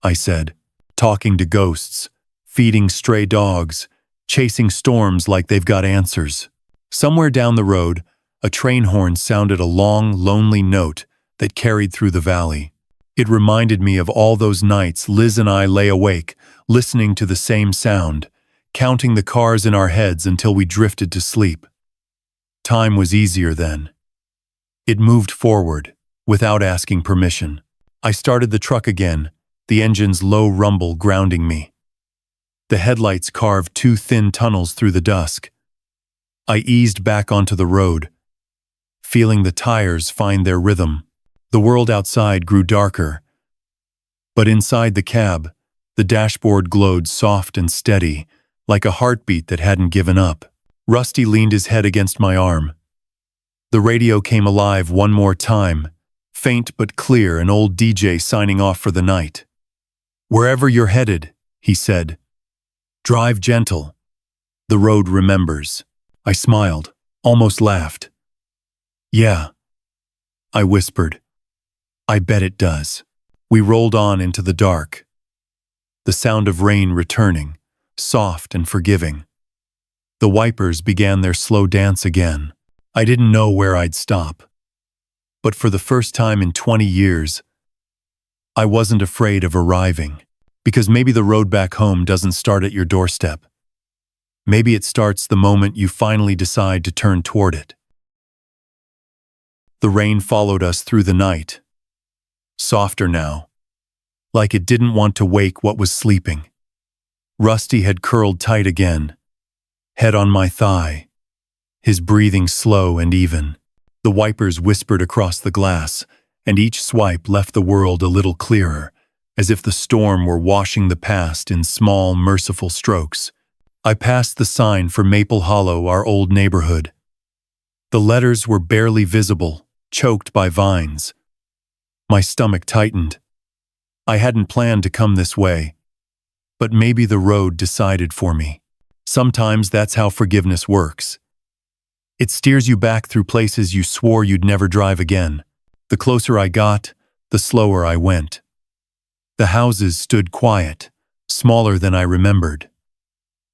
I said, talking to ghosts, feeding stray dogs, chasing storms like they've got answers. Somewhere down the road, a train horn sounded a long, lonely note that carried through the valley. It reminded me of all those nights Liz and I lay awake, listening to the same sound, counting the cars in our heads until we drifted to sleep. Time was easier then. It moved forward, without asking permission. I started the truck again, the engine's low rumble grounding me. The headlights carved two thin tunnels through the dusk. I eased back onto the road, feeling the tires find their rhythm. The world outside grew darker, but inside the cab, the dashboard glowed soft and steady, like a heartbeat that hadn't given up. Rusty leaned his head against my arm. The radio came alive one more time, faint but clear, an old DJ signing off for the night. Wherever you're headed, he said, drive gentle. The road remembers. I smiled, almost laughed. Yeah, I whispered. I bet it does. We rolled on into the dark. The sound of rain returning, soft and forgiving. The wipers began their slow dance again. I didn't know where I'd stop. But for the first time in 20 years, I wasn't afraid of arriving. Because maybe the road back home doesn't start at your doorstep. Maybe it starts the moment you finally decide to turn toward it. The rain followed us through the night. Softer now, like it didn't want to wake what was sleeping. Rusty had curled tight again, head on my thigh, his breathing slow and even. The wipers whispered across the glass, and each swipe left the world a little clearer, as if the storm were washing the past in small, merciful strokes. I passed the sign for Maple Hollow, our old neighborhood. The letters were barely visible, choked by vines. My stomach tightened. I hadn't planned to come this way, but maybe the road decided for me. Sometimes that's how forgiveness works. It steers you back through places you swore you'd never drive again. The closer I got, the slower I went. The houses stood quiet, smaller than I remembered.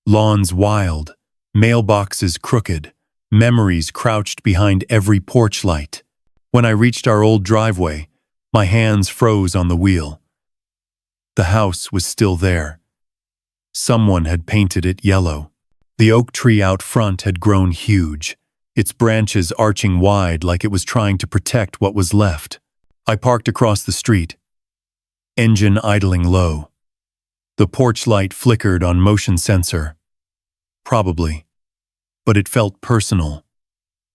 Lawns wild, mailboxes crooked, memories crouched behind every porch light. When I reached our old driveway, my hands froze on the wheel. The house was still there. Someone had painted it yellow. The oak tree out front had grown huge, its branches arching wide like it was trying to protect what was left. I parked across the street, engine idling low. The porch light flickered on motion sensor. Probably. But it felt personal.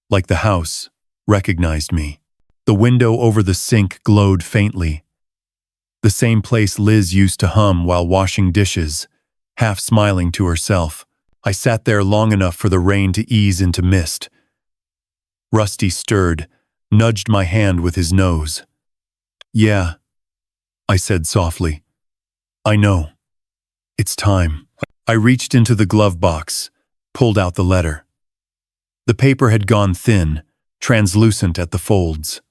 Like the house recognized me. The window over the sink glowed faintly. The same place Liz used to hum while washing dishes, half smiling to herself. I sat there long enough for the rain to ease into mist. Rusty stirred, nudged my hand with his nose. "Yeah," I said softly. "I know. It's time." I reached into the glove box, pulled out the letter. The paper had gone thin, translucent at the folds.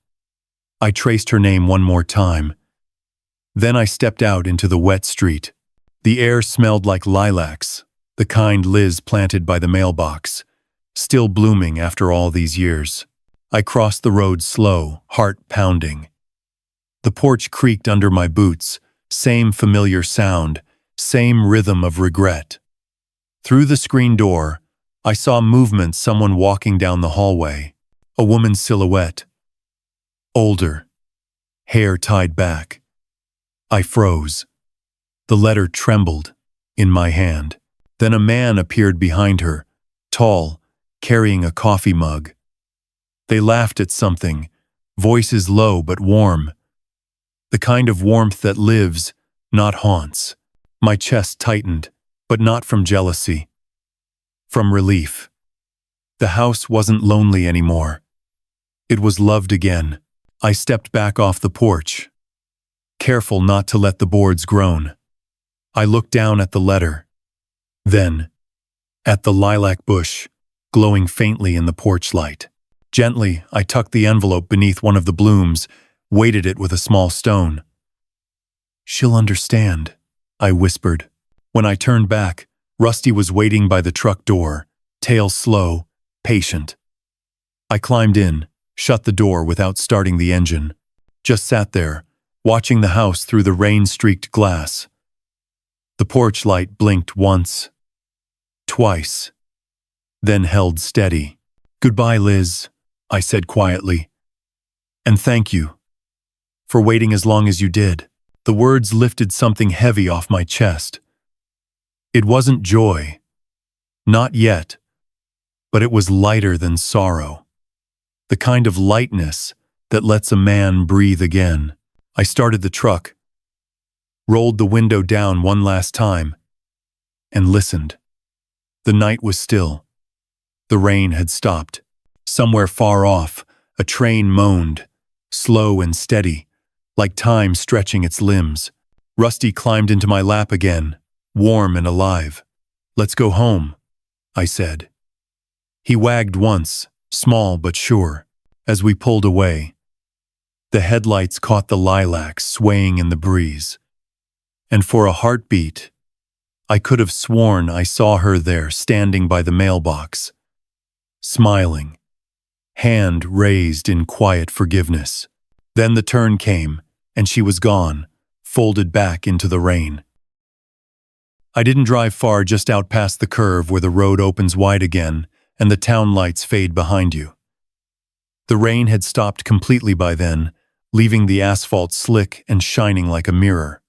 I traced her name one more time. Then I stepped out into the wet street. The air smelled like lilacs, the kind Liz planted by the mailbox, still blooming after all these years. I crossed the road slow, heart pounding. The porch creaked under my boots, same familiar sound, same rhythm of regret. Through the screen door, I saw movement, someone walking down the hallway, a woman's silhouette. Older, hair tied back. I froze. The letter trembled in my hand. Then a man appeared behind her, tall, carrying a coffee mug. They laughed at something, voices low but warm. The kind of warmth that lives, not haunts. My chest tightened, but not from jealousy. From relief. The house wasn't lonely anymore. It was loved again. I stepped back off the porch, careful not to let the boards groan. I looked down at the letter. Then, at the lilac bush, glowing faintly in the porch light. Gently, I tucked the envelope beneath one of the blooms, weighted it with a small stone. "She'll understand," I whispered. When I turned back, Rusty was waiting by the truck door, tail slow, patient. I climbed in, shut the door without starting the engine. Just sat there, watching the house through the rain-streaked glass. The porch light blinked once, twice, then held steady. "Goodbye, Liz," I said quietly. "And thank you for waiting as long as you did." The words lifted something heavy off my chest. It wasn't joy, not yet, but it was lighter than sorrow. The kind of lightness that lets a man breathe again. I started the truck, rolled the window down one last time, and listened. The night was still. The rain had stopped. Somewhere far off, a train moaned, slow and steady, like time stretching its limbs. Rusty climbed into my lap again, warm and alive. "Let's go home," I said. He wagged once, small but sure, as we pulled away. The headlights caught the lilacs swaying in the breeze. And for a heartbeat, I could have sworn I saw her there standing by the mailbox, smiling, hand raised in quiet forgiveness. Then the turn came, and she was gone, folded back into the rain. I didn't drive far, just out past the curve where the road opens wide again and the town lights fade behind you. The rain had stopped completely by then, leaving the asphalt slick and shining like a mirror.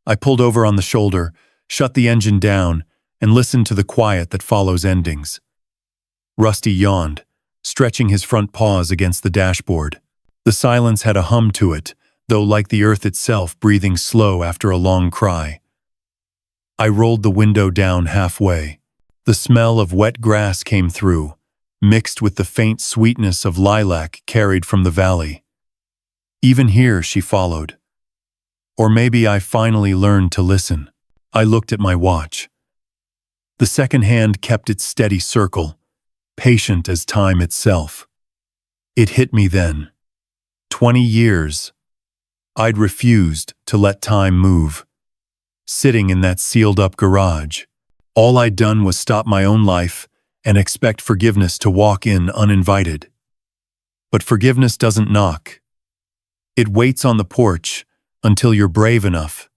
I pulled over on the shoulder, shut the engine down, and listened to the quiet that follows endings. Rusty yawned, stretching his front paws against the dashboard. The silence had a hum to it, though like the earth itself breathing slow after a long cry. I rolled the window down halfway. The smell of wet grass came through, mixed with the faint sweetness of lilac carried from the valley. Even here, she followed. Or maybe I finally learned to listen. I looked at my watch. The second hand kept its steady circle, patient as time itself. It hit me then. 20 years. I'd refused to let time move. Sitting in that sealed-up garage, all I'd done was stop my own life and expect forgiveness to walk in uninvited. But forgiveness doesn't knock. It waits on the porch until you're brave enough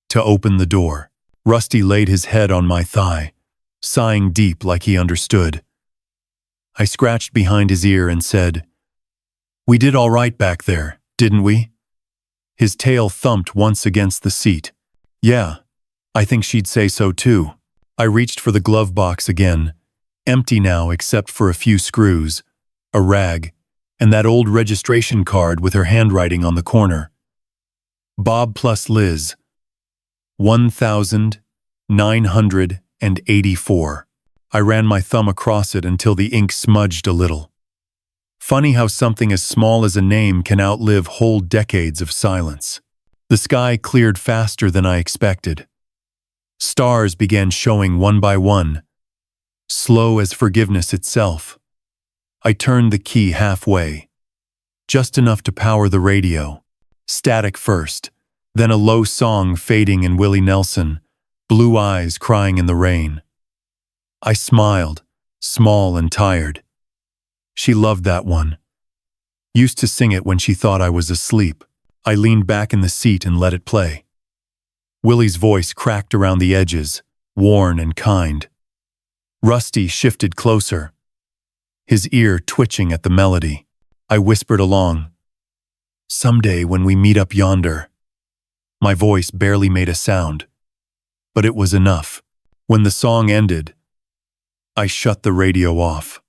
to open the door. Rusty laid his head on my thigh, sighing deep like he understood. I scratched behind his ear and said, "We did all right back there, didn't we?" His tail thumped once against the seat. "Yeah, I think she'd say so too. I reached for the glove box again, empty now except for a few screws, a rag, and that old registration card with her handwriting on the corner. Bob plus Liz, 1,984. I ran my thumb across it until the ink smudged a little. Funny how something as small as a name can outlive whole decades of silence. The sky cleared faster than I expected. Stars began showing one by one, slow as forgiveness itself. I turned the key halfway, just enough to power the radio. Static first, then a low song fading in Willie Nelson, Blue Eyes Crying in the Rain. I smiled, small and tired. She loved that one. Used to sing it when she thought I was asleep. I leaned back in the seat and let it play. Willie's voice cracked around the edges, worn and kind. Rusty shifted closer, his ear twitching at the melody. I whispered along, "Someday when we meet up yonder." My voice barely made a sound, but it was enough. When the song ended, I shut the radio off.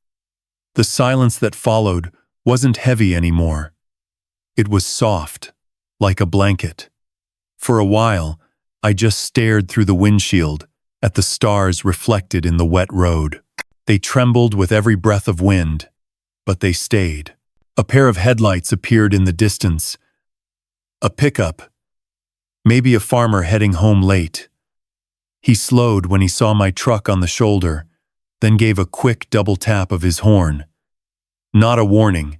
The silence that followed wasn't heavy anymore. It was soft, like a blanket. For a while, I just stared through the windshield at the stars reflected in the wet road. They trembled with every breath of wind, but they stayed. A pair of headlights appeared in the distance. A pickup, maybe a farmer heading home late. He slowed when he saw my truck on the shoulder, then gave a quick double tap of his horn. Not a warning,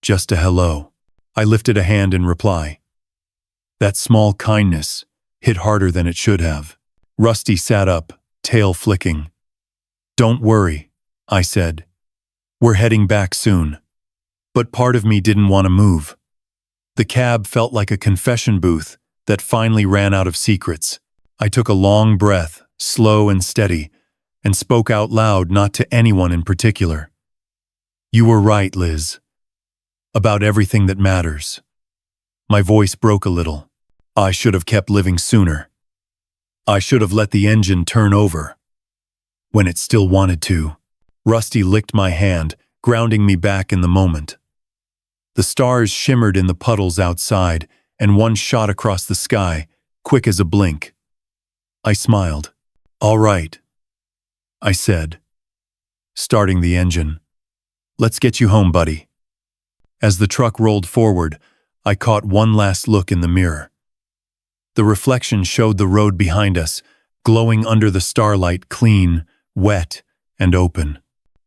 just a hello. I lifted a hand in reply. That small kindness hit harder than it should have. Rusty sat up, tail flicking. "Don't worry," I said. "We're heading back soon." But part of me didn't want to move. The cab felt like a confession booth that finally ran out of secrets. I took a long breath, slow and steady, and spoke out loud, not to anyone in particular. "You were right, Liz. About everything that matters." My voice broke a little. I should have kept living sooner. I should have let the engine turn over when it still wanted to. Rusty licked my hand, grounding me back in the moment. The stars shimmered in the puddles outside, and one shot across the sky, quick as a blink. I smiled. "All right," I said, starting the engine. "Let's get you home, buddy." As the truck rolled forward, I caught one last look in the mirror. The reflection showed the road behind us, glowing under the starlight, clean, wet, and open.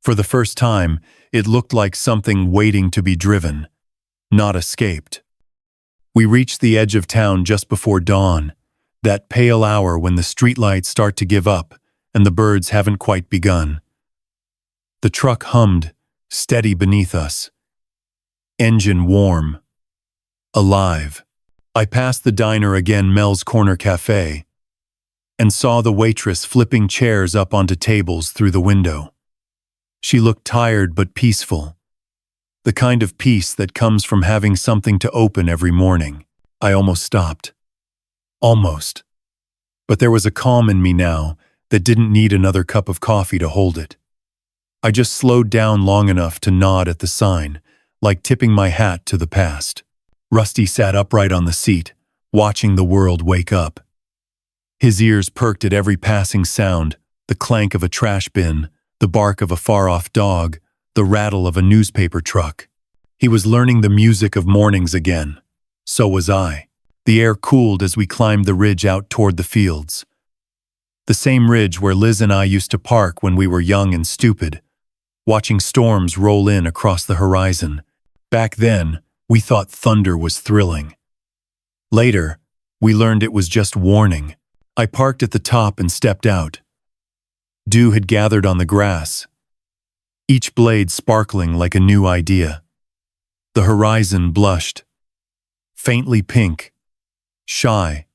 For the first time, it looked like something waiting to be driven, not escaped. We reached the edge of town just before dawn, that pale hour when the streetlights start to give up and the birds haven't quite begun. The truck hummed, steady beneath us. Engine warm. Alive. I passed the diner again, Mel's Corner Cafe, and saw the waitress flipping chairs up onto tables through the window. She looked tired but peaceful. The kind of peace that comes from having something to open every morning. I almost stopped. Almost. But there was a calm in me now that didn't need another cup of coffee to hold it. I just slowed down long enough to nod at the sign, like tipping my hat to the past. Rusty sat upright on the seat, watching the world wake up. His ears perked at every passing sound, the clank of a trash bin, the bark of a far-off dog, the rattle of a newspaper truck. He was learning the music of mornings again. So was I. The air cooled as we climbed the ridge out toward the fields. The same ridge where Liz and I used to park when we were young and stupid, watching storms roll in across the horizon. Back then, we thought thunder was thrilling. Later, we learned it was just warning. I parked at the top and stepped out. Dew had gathered on the grass, each blade sparkling like a new idea. The horizon blushed, faintly pink, shy,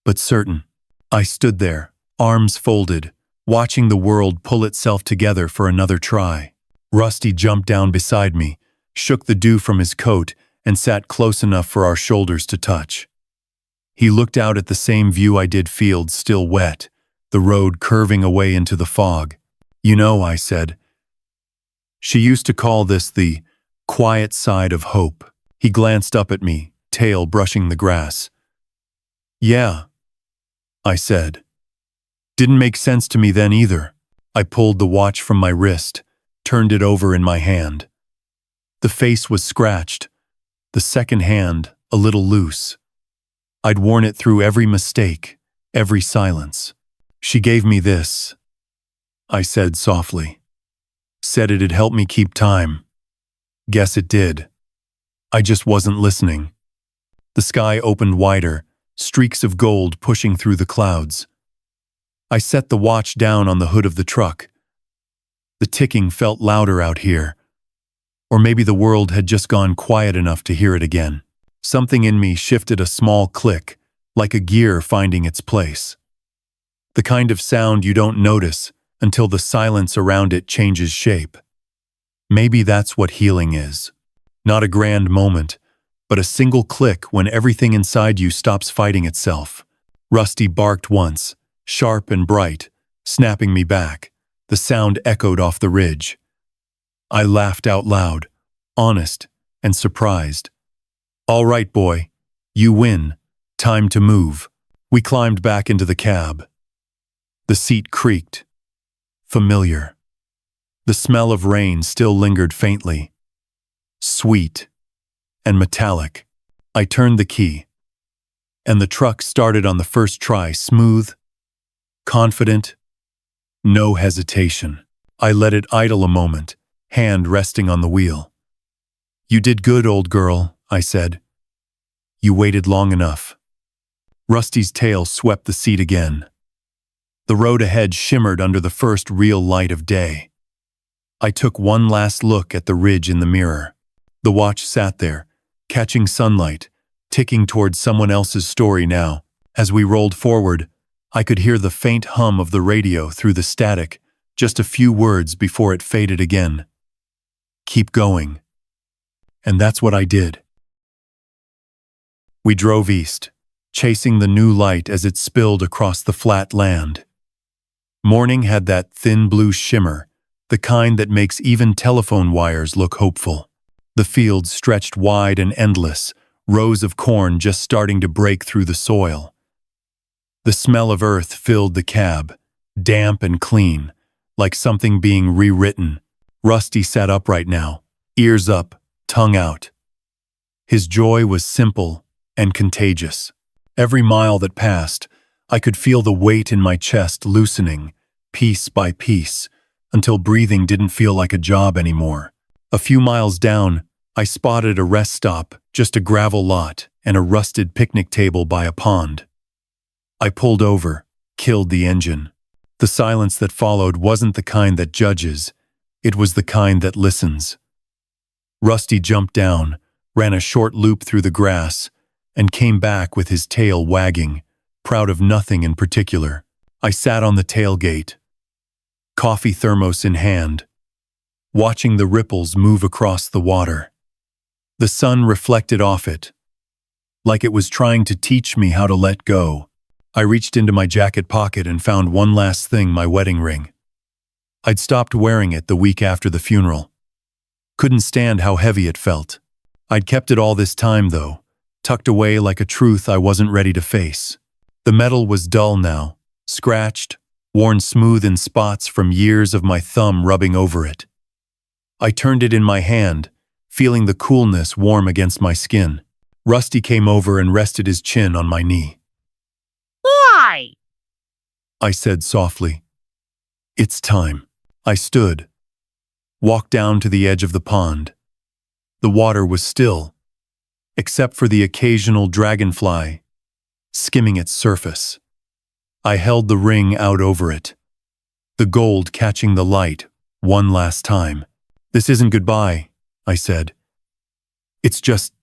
but certain. I stood there, arms folded, watching the world pull itself together for another try. Rusty jumped down beside me, shook the dew from his coat, and sat close enough for our shoulders to touch. He looked out at the same view I did, fields still wet, the road curving away into the fog. You know, I said, she used to call this the quiet side of hope. He glanced up at me, tail brushing the grass. Yeah, I said. Didn't make sense to me then either. I pulled the watch from my wrist, turned it over in my hand. The face was scratched, the second hand a little loose. I'd worn it through every mistake, every silence. She gave me this, I said softly. Said it'd help me keep time. Guess it did. I just wasn't listening. The sky opened wider, streaks of gold pushing through the clouds. I set the watch down on the hood of the truck. The ticking felt louder out here. Or maybe the world had just gone quiet enough to hear it again. Something in me shifted a small click, like a gear finding its place. The kind of sound you don't notice until the silence around it changes shape. Maybe that's what healing is. Not a grand moment, but a single click when everything inside you stops fighting itself. Rusty barked once, sharp and bright, snapping me back. The sound echoed off the ridge. I laughed out loud, honest and surprised. All right, boy, you win. Time to move. We climbed back into the cab. The seat creaked. Familiar. The smell of rain still lingered faintly. Sweet and metallic. I turned the key, and the truck started on the first try, smooth, confident, no hesitation. I let it idle a moment, hand resting on the wheel. You did good, old girl, I said. You waited long enough. Rusty's tail swept the seat again. The road ahead shimmered under the first real light of day. I took one last look at the ridge in the mirror. The watch sat there, catching sunlight, ticking towards someone else's story now. As we rolled forward, I could hear the faint hum of the radio through the static, just a few words before it faded again. Keep going. And that's what I did. We drove east, chasing the new light as it spilled across the flat land. Morning had that thin blue shimmer, the kind that makes even telephone wires look hopeful. The fields stretched wide and endless, rows of corn just starting to break through the soil. The smell of earth filled the cab, damp and clean, like something being rewritten. Rusty sat upright now, ears up, tongue out. His joy was simple and contagious. Every mile that passed, I could feel the weight in my chest loosening, piece by piece, until breathing didn't feel like a job anymore. A few miles down, I spotted a rest stop, just a gravel lot and a rusted picnic table by a pond. I pulled over, killed the engine. The silence that followed wasn't the kind that judges, it was the kind that listens. Rusty jumped down, ran a short loop through the grass, and came back with his tail wagging, proud of nothing in particular. I sat on the tailgate, coffee thermos in hand, watching the ripples move across the water. The sun reflected off it, like it was trying to teach me how to let go. I reached into my jacket pocket and found one last thing, my wedding ring. I'd stopped wearing it the week after the funeral. Couldn't stand how heavy it felt. I'd kept it all this time, though, tucked away like a truth I wasn't ready to face. The metal was dull now, scratched, worn smooth in spots from years of my thumb rubbing over it. I turned it in my hand, feeling the coolness warm against my skin. Rusty came over and rested his chin on my knee. Why? I said softly. It's time. I stood, walked down to the edge of the pond. The water was still, except for the occasional dragonfly skimming its surface. I held the ring out over it, the gold catching the light one last time. This isn't goodbye, I said. It's just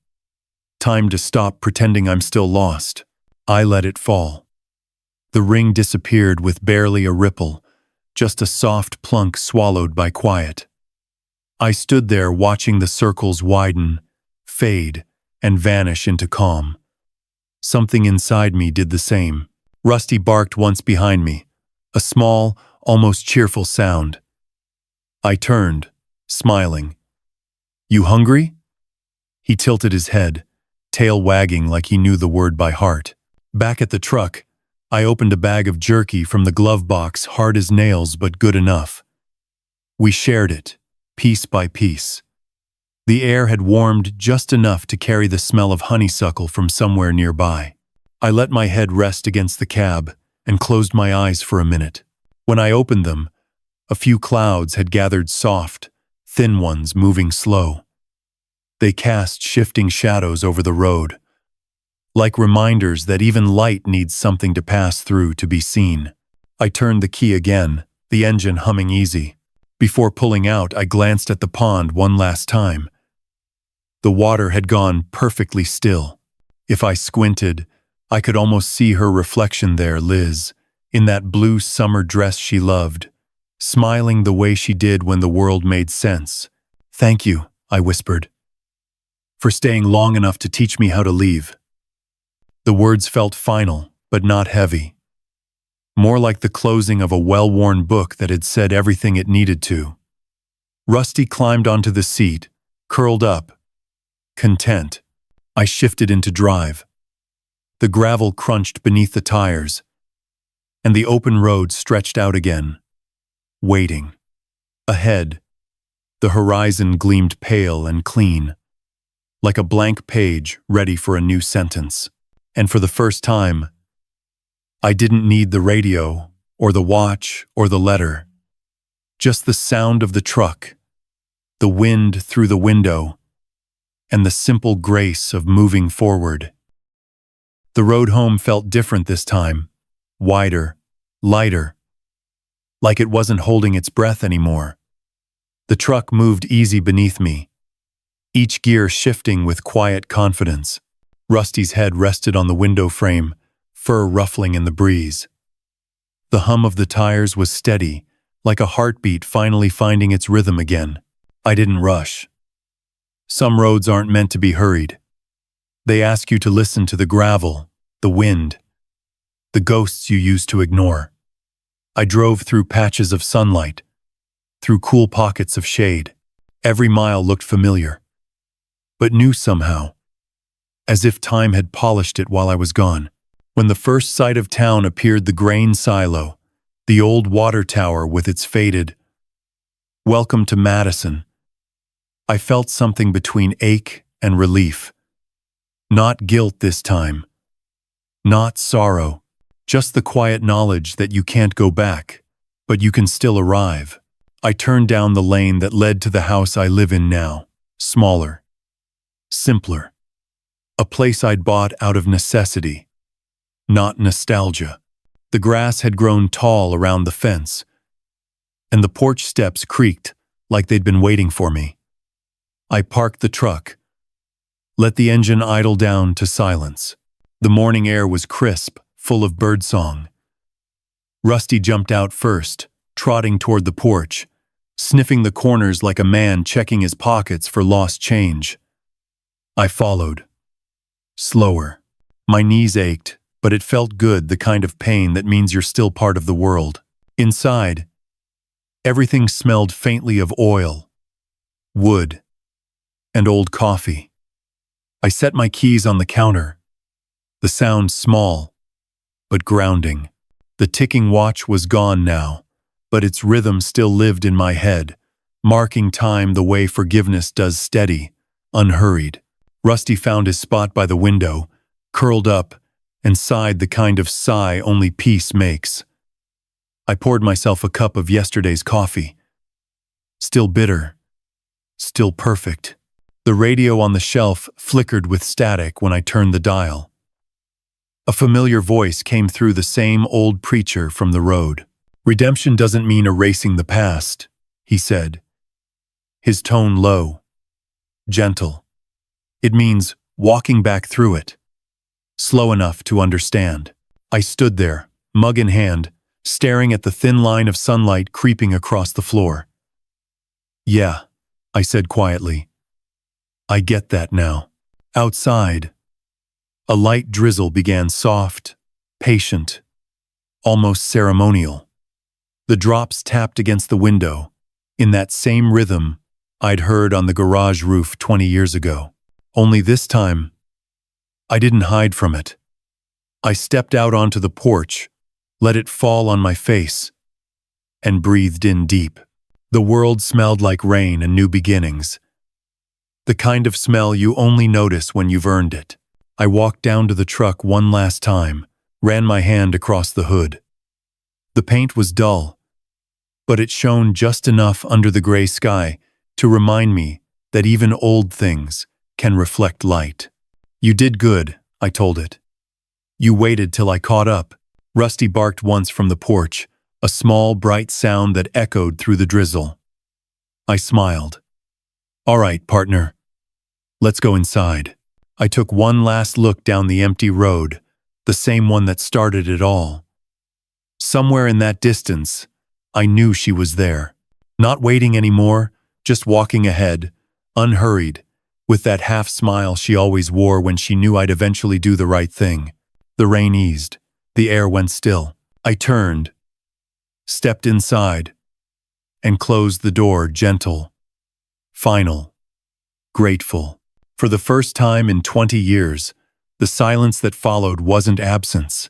time to stop pretending I'm still lost. I let it fall. The ring disappeared with barely a ripple, just a soft plunk swallowed by quiet. I stood there watching the circles widen, fade, and vanish into calm. Something inside me did the same. Rusty barked once behind me, a small, almost cheerful sound. I turned, smiling. "You hungry?" He tilted his head, tail wagging like he knew the word by heart. Back at the truck, I opened a bag of jerky from the glove box, hard as nails but good enough. We shared it, piece by piece. The air had warmed just enough to carry the smell of honeysuckle from somewhere nearby. I let my head rest against the cab and closed my eyes for a minute. When I opened them, a few clouds had gathered, soft, thin ones moving slow. They cast shifting shadows over the road, like reminders that even light needs something to pass through to be seen. I turned the key again, the engine humming easy. Before pulling out, I glanced at the pond one last time. The water had gone perfectly still. If I squinted, I could almost see her reflection there, Liz, in that blue summer dress she loved, smiling the way she did when the world made sense. "Thank you," I whispered, "for staying long enough to teach me how to leave." The words felt final, but not heavy. More like the closing of a well-worn book that had said everything it needed to. Rusty climbed onto the seat, curled up, content. I shifted into drive. The gravel crunched beneath the tires, and the open road stretched out again, waiting. Ahead, the horizon gleamed pale and clean, like a blank page ready for a new sentence. And for the first time, I didn't need the radio, or the watch, or the letter. Just the sound of the truck, the wind through the window, and the simple grace of moving forward. The road home felt different this time, wider, lighter, like it wasn't holding its breath anymore. The truck moved easy beneath me, each gear shifting with quiet confidence. Rusty's head rested on the window frame, fur ruffling in the breeze. The hum of the tires was steady, like a heartbeat finally finding its rhythm again. I didn't rush. Some roads aren't meant to be hurried. They ask you to listen to the gravel, the wind, the ghosts you used to ignore. I drove through patches of sunlight, through cool pockets of shade. Every mile looked familiar, but new somehow, as if time had polished it while I was gone. When the first sight of town appeared, the grain silo, the old water tower with its faded "Welcome to Madison," I felt something between ache and relief. Not guilt this time. Not sorrow. Just the quiet knowledge that you can't go back, but you can still arrive. I turned down the lane that led to the house I live in now. Smaller. Simpler. A place I'd bought out of necessity, not nostalgia. The grass had grown tall around the fence, and the porch steps creaked like they'd been waiting for me. I parked the truck, let the engine idle down to silence. The morning air was crisp, full of birdsong. Rusty jumped out first, trotting toward the porch, sniffing the corners like a man checking his pockets for lost change. I followed. Slower. My knees ached, but it felt good, the kind of pain that means you're still part of the world. Inside, everything smelled faintly of oil, wood, and old coffee. I set my keys on the counter, the sound small, but grounding. The ticking watch was gone now, but its rhythm still lived in my head, marking time the way forgiveness does, steady, unhurried. Rusty found his spot by the window, curled up, and sighed the kind of sigh only peace makes. I poured myself a cup of yesterday's coffee. Still bitter, still perfect. The radio on the shelf flickered with static when I turned the dial. A familiar voice came through, the same old preacher from the road. "Redemption doesn't mean erasing the past," he said, his tone low, gentle. "It means walking back through it, slow enough to understand." I stood there, mug in hand, staring at the thin line of sunlight creeping across the floor. "Yeah," I said quietly. "I get that now." Outside, A light drizzle began, soft, patient, almost ceremonial. The drops tapped against the window, in that same rhythm I'd heard on the garage roof 20 years ago. Only this time, I didn't hide from it. I stepped out onto the porch, let it fall on my face, and breathed in deep. The world smelled like rain and new beginnings. The kind of smell you only notice when you've earned it. I walked down to the truck one last time, ran my hand across the hood. The paint was dull, but it shone just enough under the gray sky to remind me that even old things can reflect light. You did good, I told it. You waited till I caught up. Rusty barked once from the porch, a small, bright sound that echoed through the drizzle. I smiled. All right, partner. Let's go inside. I took one last look down the empty road, the same one that started it all. Somewhere in that distance, I knew she was there. Not waiting anymore, just walking ahead, unhurried, with that half smile she always wore when she knew I'd eventually do the right thing. The rain eased. The air went still. I turned, stepped inside, and closed the door, gentle, final, grateful. For the first time in 20 years, the silence that followed wasn't absence.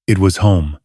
It was home.